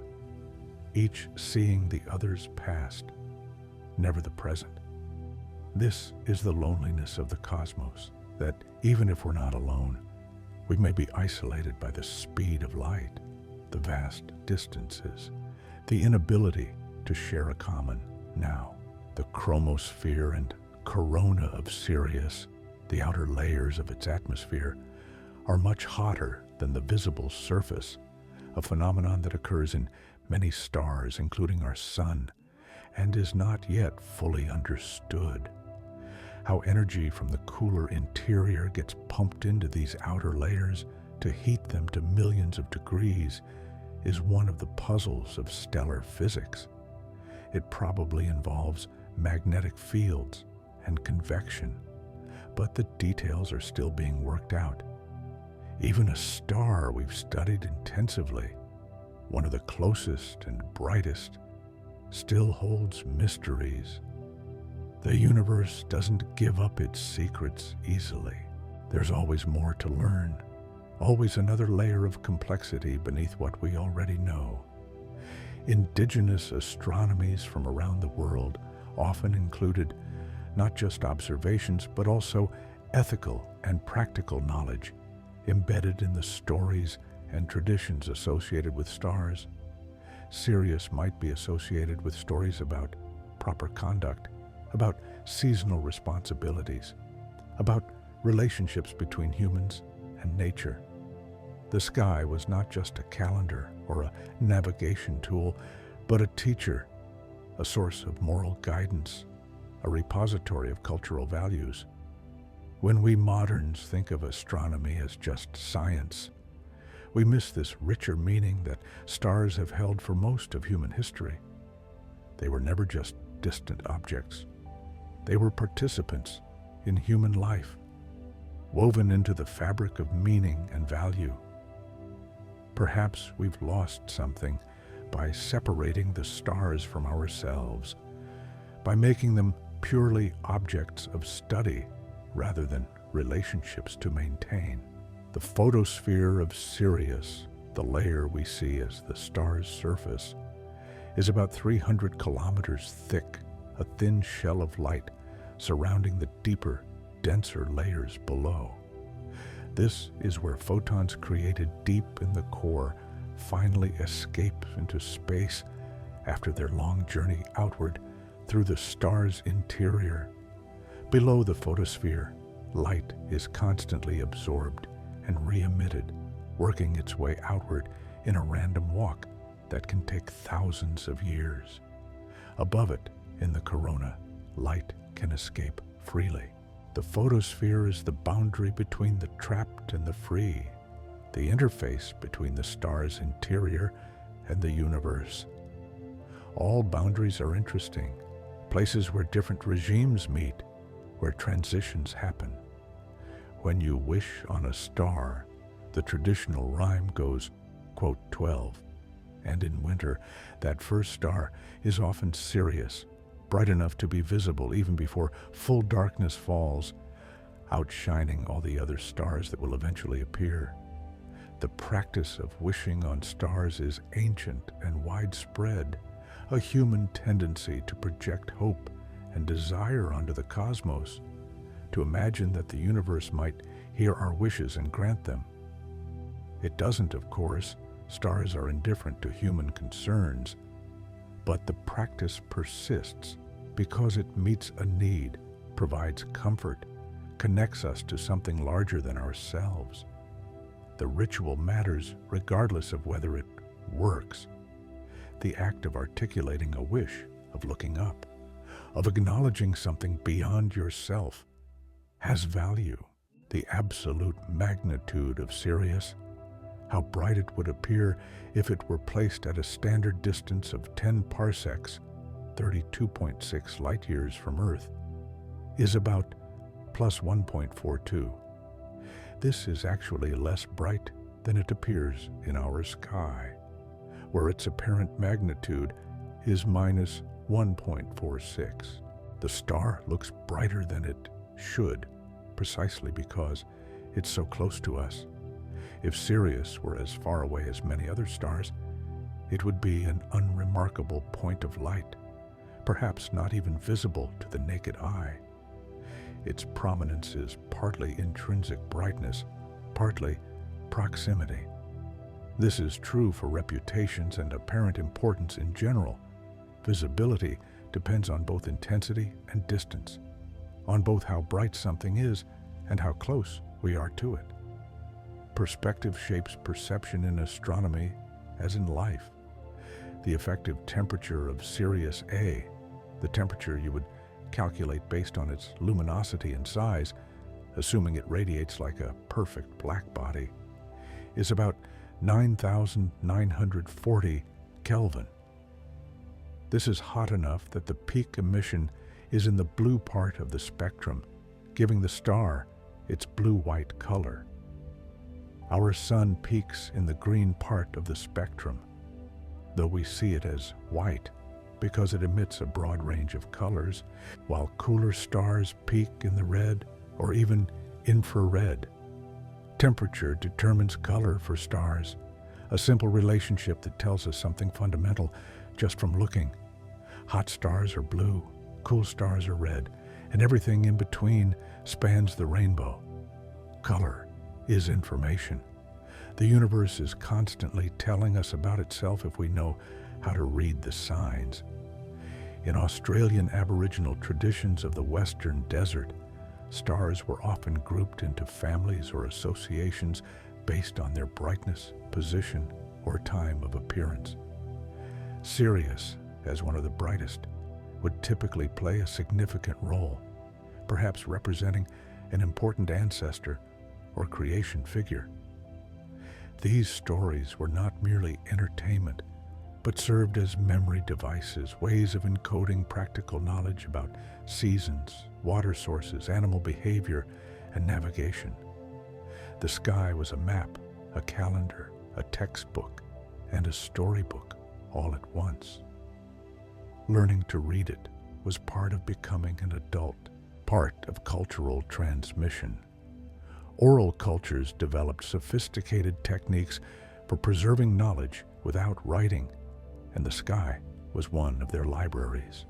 each seeing the other's past, never the present. This is the loneliness of the cosmos, that even if we're not alone, we may be isolated by the speed of light, the vast distances, the inability to share a common now. The chromosphere and corona of Sirius, the outer layers of its atmosphere, are much hotter than the visible surface, a phenomenon that occurs in many stars, including our sun, and is not yet fully understood. How energy from the cooler interior gets pumped into these outer layers to heat them to millions of degrees is one of the puzzles of stellar physics. It probably involves magnetic fields and convection, but the details are still being worked out. Even a star we've studied intensively, one of the closest and brightest, still holds mysteries. The universe doesn't give up its secrets easily. There's always more to learn, always another layer of complexity beneath what we already know. Indigenous astronomies from around the world often included not just observations, but also ethical and practical knowledge embedded in the stories and traditions associated with stars. Sirius might be associated with stories about proper conduct, about seasonal responsibilities, about relationships between humans and nature. The sky was not just a calendar or a navigation tool, but a teacher, a source of moral guidance, a repository of cultural values. When we moderns think of astronomy as just science, we miss this richer meaning that stars have held for most of human history. They were never just distant objects. They were participants in human life, woven into the fabric of meaning and value. Perhaps we've lost something by separating the stars from ourselves, by making them purely objects of study rather than relationships to maintain. The photosphere of Sirius, the layer we see as the star's surface, is about 300 kilometers thick, a thin shell of light surrounding the deeper, denser layers below. This is where photons created deep in the core finally escape into space after their long journey outward through the star's interior. Below the photosphere, light is constantly absorbed and re-emitted, working its way outward in a random walk that can take thousands of years. Above it, in the corona, light can escape freely. The photosphere is the boundary between the trapped and the free, the interface between the star's interior and the universe. All boundaries are interesting, places where different regimes meet, where transitions happen. When you wish on a star, the traditional rhyme goes, quote, 12. And in winter, that first star is often Sirius, bright enough to be visible even before full darkness falls, outshining all the other stars that will eventually appear. The practice of wishing on stars is ancient and widespread, a human tendency to project hope and desire onto the cosmos, to imagine that the universe might hear our wishes and grant them. It doesn't, of course. Stars are indifferent to human concerns, but the practice persists because it meets a need, provides comfort, connects us to something larger than ourselves. The ritual matters regardless of whether it works. The act of articulating a wish, of looking up, of acknowledging something beyond yourself, has value. The absolute magnitude of Sirius, how bright it would appear if it were placed at a standard distance of 10 parsecs, 32.6 light years from Earth, is about plus 1.42. This is actually less bright than it appears in our sky, where its apparent magnitude is minus 1.46. The star looks brighter than it should, precisely because it's so close to us. If Sirius were as far away as many other stars, it would be an unremarkable point of light, perhaps not even visible to the naked eye. Its prominence is partly intrinsic brightness, partly proximity. This is true for reputations and apparent importance in general. Visibility depends on both intensity and distance, on both how bright something is and how close we are to it. Perspective shapes perception in astronomy as in life. The effective temperature of Sirius A, the temperature you would calculate based on its luminosity and size, assuming it radiates like a perfect black body, is about 9,940 Kelvin. This is hot enough that the peak emission is in the blue part of the spectrum, giving the star its blue-white color. Our sun peaks in the green part of the spectrum, though we see it as white because it emits a broad range of colors, while cooler stars peak in the red or even infrared. Temperature determines color for stars, a simple relationship that tells us something fundamental just from looking. Hot stars are blue, cool stars are red, and everything in between spans the rainbow. Color is information. The universe is constantly telling us about itself if we know how to read the signs. In Australian Aboriginal traditions of the Western Desert, stars were often grouped into families or associations based on their brightness, position, or time of appearance. Sirius, as one of the brightest, would typically play a significant role, perhaps representing an important ancestor or creation figure. These stories were not merely entertainment, but served as memory devices, ways of encoding practical knowledge about seasons, water sources, animal behavior, and navigation. The sky was a map, a calendar, a textbook, and a storybook all at once. Learning to read it was part of becoming an adult, part of cultural transmission. Oral cultures developed sophisticated techniques for preserving knowledge without writing, and the sky was one of their libraries.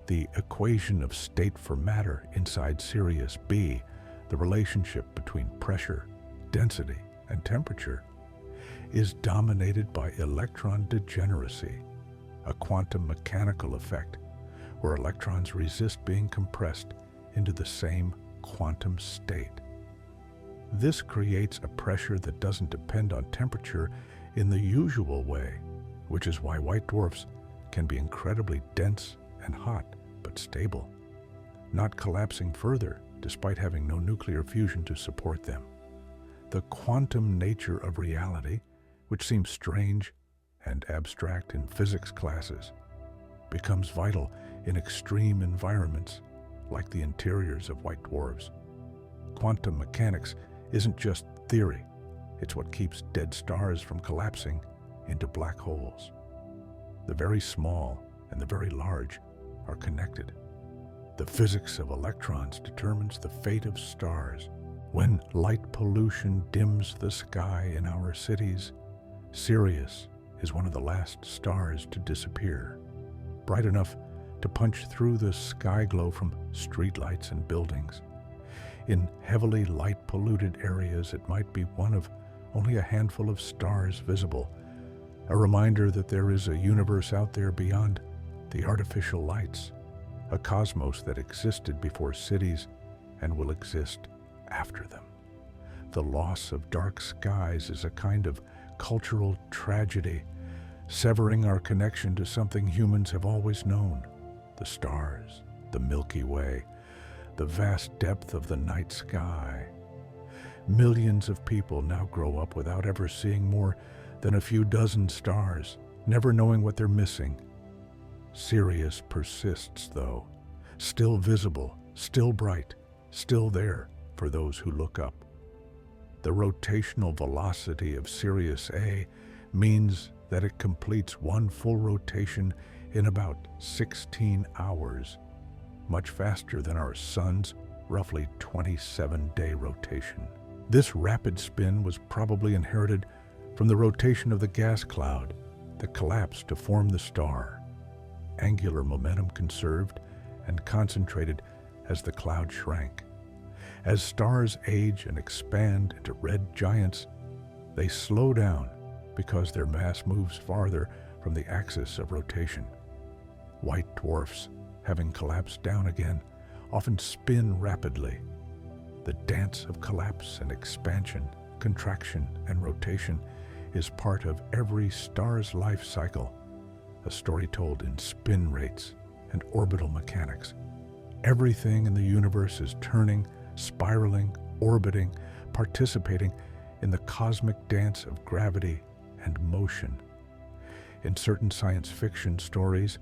The equation of state for matter inside Sirius B, the relationship between pressure, density, and temperature, is dominated by electron degeneracy, a quantum mechanical effect where electrons resist being compressed into the same quantum state. This creates a pressure that doesn't depend on temperature in the usual way, which is why white dwarfs can be incredibly dense and hot, but stable, not collapsing further despite having no nuclear fusion to support them. The quantum nature of reality, which seems strange and abstract in physics classes, becomes vital in extreme environments like the interiors of white dwarfs. Quantum mechanics isn't just theory, it's what keeps dead stars from collapsing into black holes. The very small and the very large are connected. The physics of electrons determines the fate of stars. When light pollution dims the sky in our cities, Sirius is one of the last stars to disappear, bright enough to punch through the sky glow from streetlights and buildings. In heavily light-polluted areas, it might be one of only a handful of stars visible, a reminder that there is a universe out there beyond the artificial lights, a cosmos that existed before cities and will exist after them. The loss of dark skies is a kind of cultural tragedy, severing our connection to something humans have always known: the stars, the Milky Way, the vast depth of the night sky. Millions of people now grow up without ever seeing more than a few dozen stars, never knowing what they're missing. Sirius persists, though, still visible, still bright, still there for those who look up. The rotational velocity of Sirius A means that it completes one full rotation in about 16 hours, much faster than our sun's roughly 27-day rotation. This rapid spin was probably inherited from the rotation of the gas cloud that collapsed to form the star. Angular momentum conserved and concentrated as the cloud shrank. As stars age and expand into red giants, they slow down because their mass moves farther from the axis of rotation. White dwarfs, having collapsed down again, often spin rapidly. The dance of collapse and expansion, contraction and rotation is part of every star's life cycle, a story told in spin rates and orbital mechanics. Everything in the universe is turning, spiraling, orbiting, participating in the cosmic dance of gravity and motion. In certain science fiction stories,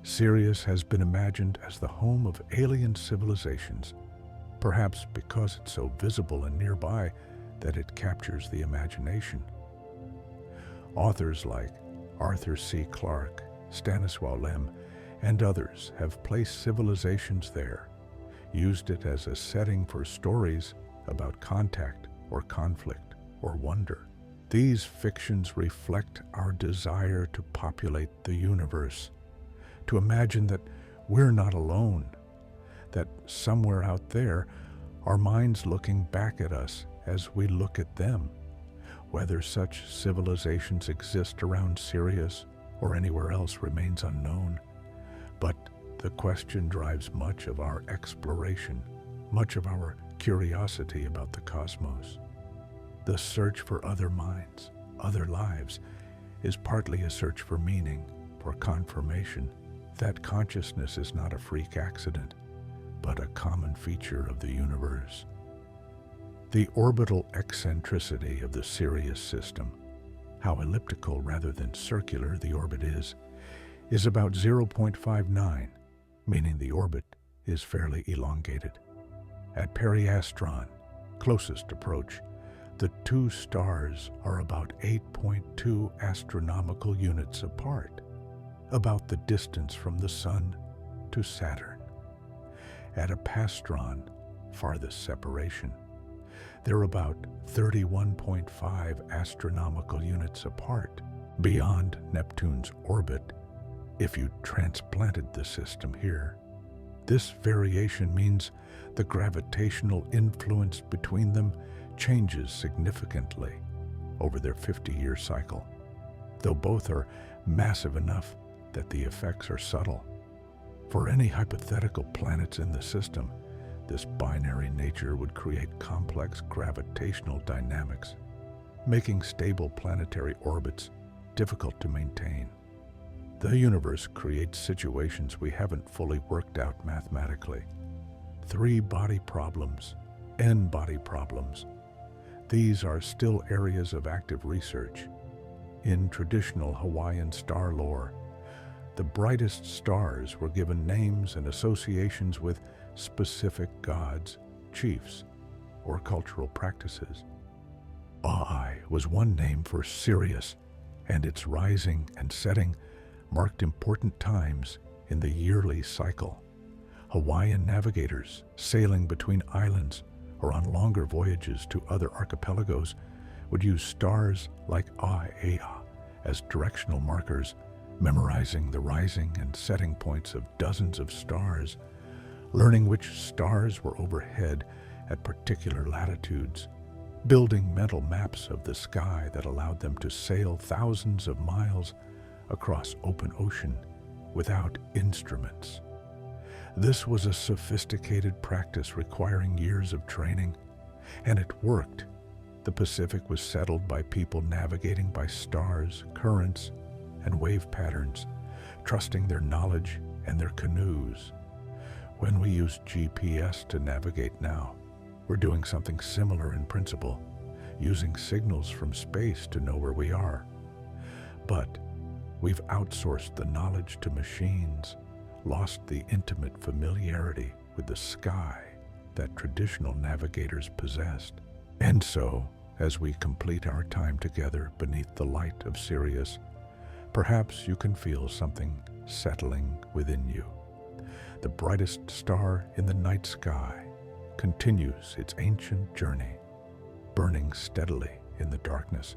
Sirius has been imagined as the home of alien civilizations, perhaps because it's so visible and nearby that it captures the imagination. Authors like Arthur C. Clarke, Stanislaw Lem, and others have placed civilizations there, used it as a setting for stories about contact or conflict or wonder. These fictions reflect our desire to populate the universe, to imagine that we're not alone, that somewhere out there our minds looking back at us as we look at them. Whether such civilizations exist around Sirius or anywhere else remains unknown, but the question drives much of our exploration, much of our curiosity about the cosmos. The search for other minds, other lives, is partly a search for meaning, for confirmation that consciousness is not a freak accident, but a common feature of the universe. The orbital eccentricity of the Sirius system, how elliptical rather than circular the orbit is about 0.59, meaning the orbit is fairly elongated. At periastron, closest approach, the two stars are about 8.2 astronomical units apart, about the distance from the Sun to Saturn. At apastron, farthest separation, they're about 31.5 astronomical units apart, beyond Neptune's orbit. If you transplanted the system here, this variation means the gravitational influence between them changes significantly over their 50-year cycle, though both are massive enough that the effects are subtle. For any hypothetical planets in the system, this binary nature would create complex gravitational dynamics, making stable planetary orbits difficult to maintain. The universe creates situations we haven't fully worked out mathematically. 3-body problems, n-body problems. These are still areas of active research. In traditional Hawaiian star lore, the brightest stars were given names and associations with specific gods, chiefs, or cultural practices. Ai was one name for Sirius, and its rising and setting marked important times in the yearly cycle. Hawaiian navigators sailing between islands or on longer voyages to other archipelagos would use stars like A'ea as directional markers, memorizing the rising and setting points of dozens of stars, learning which stars were overhead at particular latitudes, building mental maps of the sky that allowed them to sail thousands of miles across open ocean without instruments. This was a sophisticated practice requiring years of training, and it worked. The Pacific was settled by people navigating by stars, currents, and wave patterns, trusting their knowledge and their canoes. When we use GPS to navigate now, we're doing something similar in principle, using signals from space to know where we are. But we've outsourced the knowledge to machines, lost the intimate familiarity with the sky that traditional navigators possessed. And so, as we complete our time together beneath the light of Sirius, perhaps you can feel something settling within you. The brightest star in the night sky continues its ancient journey, burning steadily in the darkness,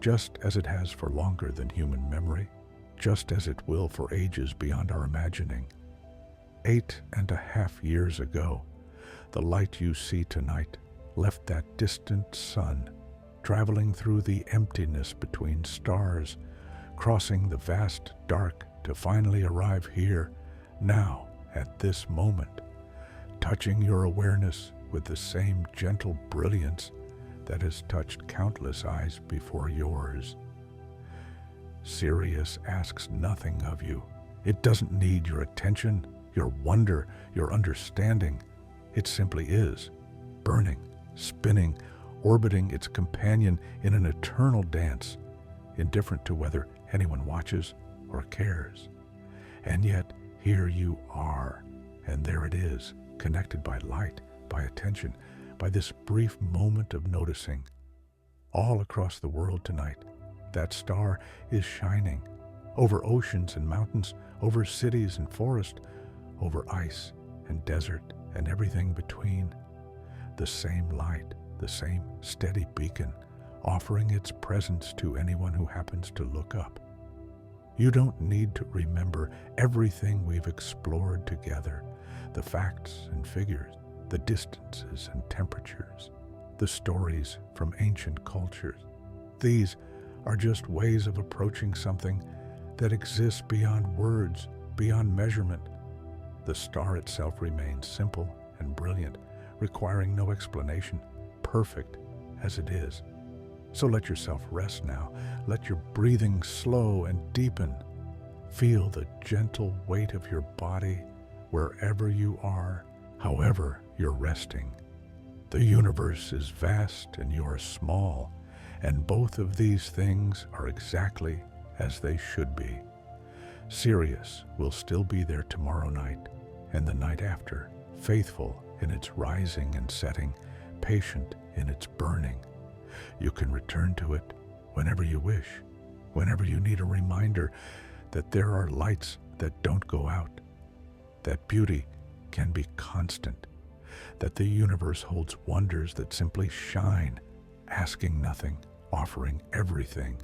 just as it has for longer than human memory, just as it will for ages beyond our imagining. 8.5 years ago, the light you see tonight left that distant sun, traveling through the emptiness between stars, crossing the vast dark to finally arrive here, now, at this moment, touching your awareness with the same gentle brilliance that has touched countless eyes before yours. Sirius asks nothing of you. It doesn't need your attention, your wonder, your understanding. It simply is, burning, spinning, orbiting its companion in an eternal dance, indifferent to whether anyone watches or cares. And yet, here you are, and there it is, connected by light, by attention, by this brief moment of noticing. All across the world tonight, that star is shining, over oceans and mountains, over cities and forests, over ice and desert and everything between. The same light, the same steady beacon, offering its presence to anyone who happens to look up. You don't need to remember everything we've explored together, the facts and figures, the distances and temperatures, the stories from ancient cultures. These are just ways of approaching something that exists beyond words, beyond measurement. The star itself remains simple and brilliant, requiring no explanation, perfect as it is. So let yourself rest now. Let your breathing slow and deepen. Feel the gentle weight of your body wherever you are, however you're resting. The universe is vast and you are small, and both of these things are exactly as they should be. Sirius will still be there tomorrow night and the night after, faithful in its rising and setting, patient in its burning. You can return to it whenever you wish, whenever you need a reminder that there are lights that don't go out, that beauty can be constant, that the universe holds wonders that simply shine, asking nothing, offering everything.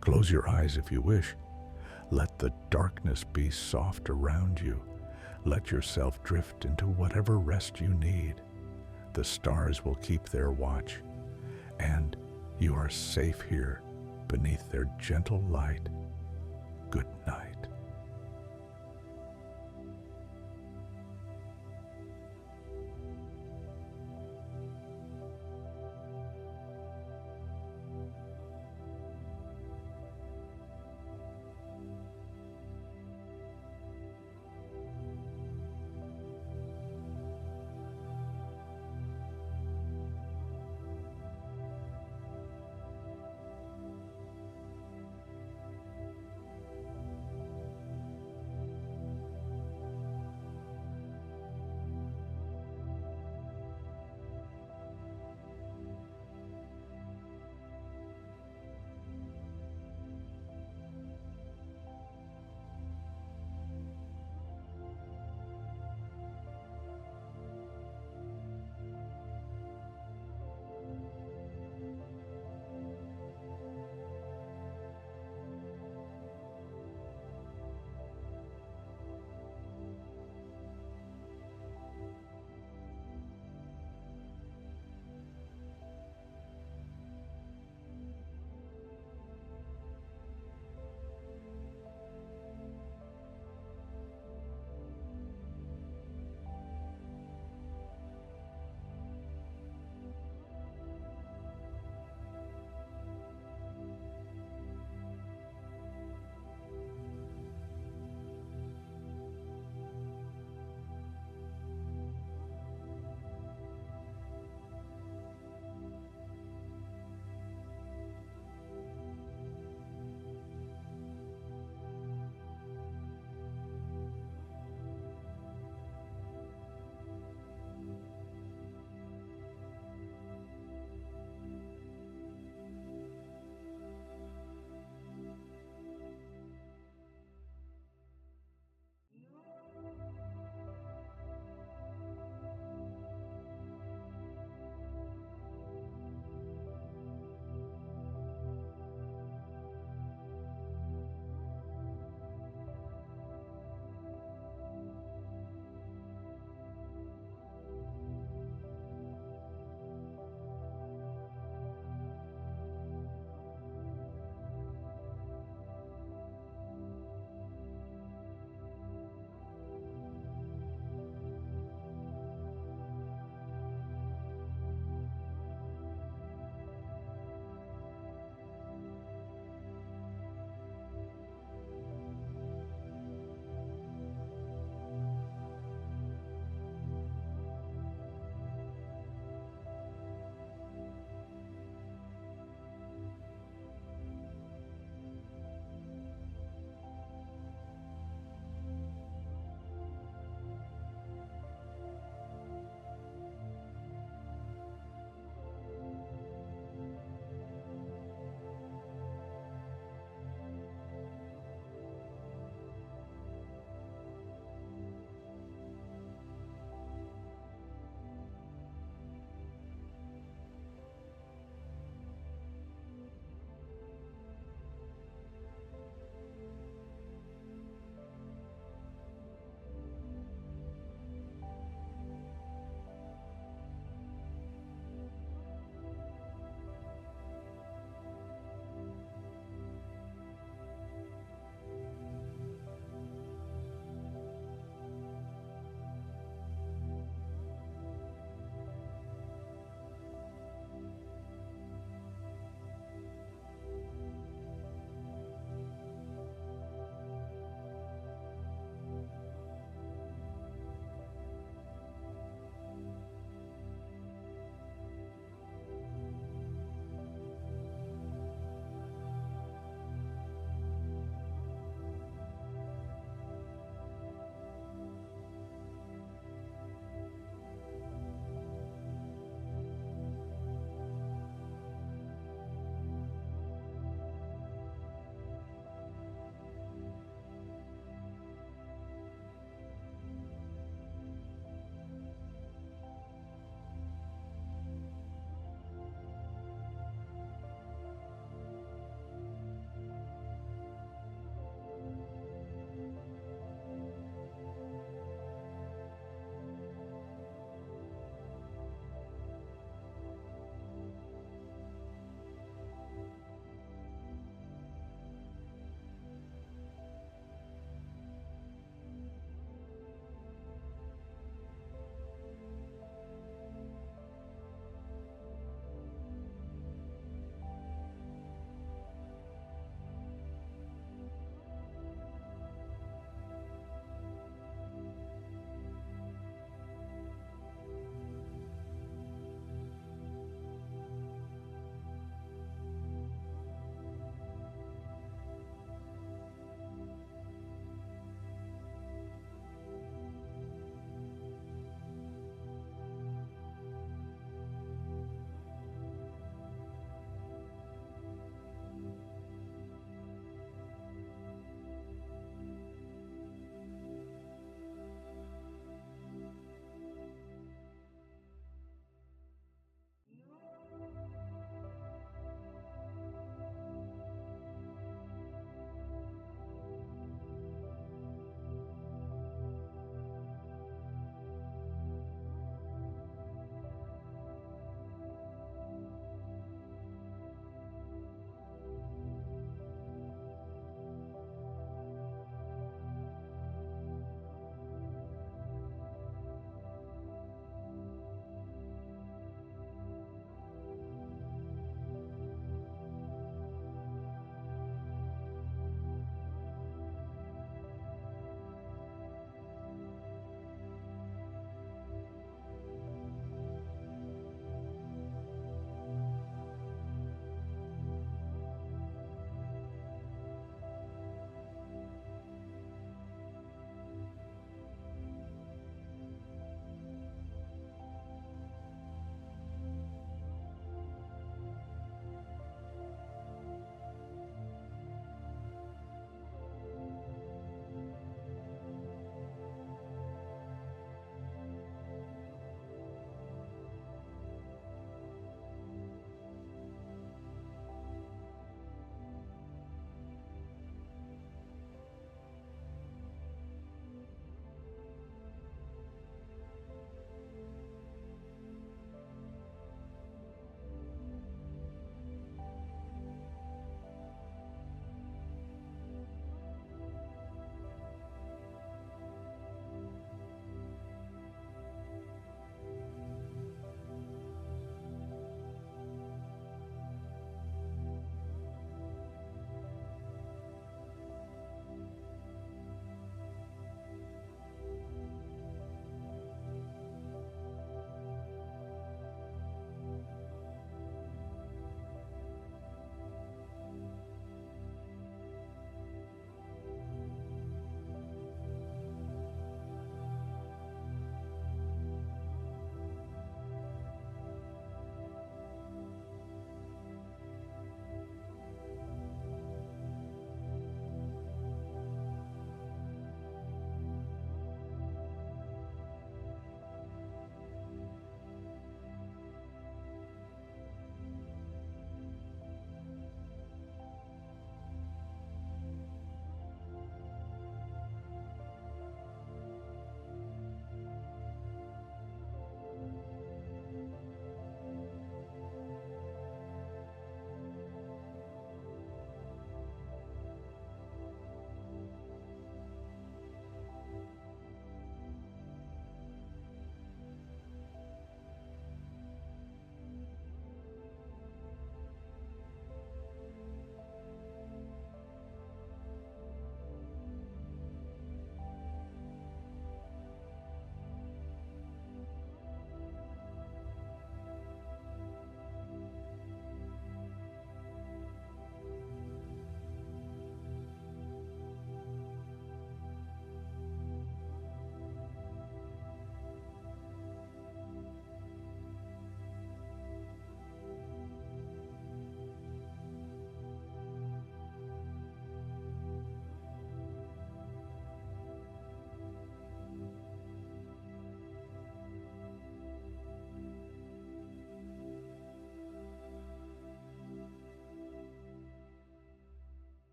Close your eyes if you wish. Let the darkness be soft around you. Let yourself drift into whatever rest you need. The stars will keep their watch, and you are safe here beneath their gentle light. Good night.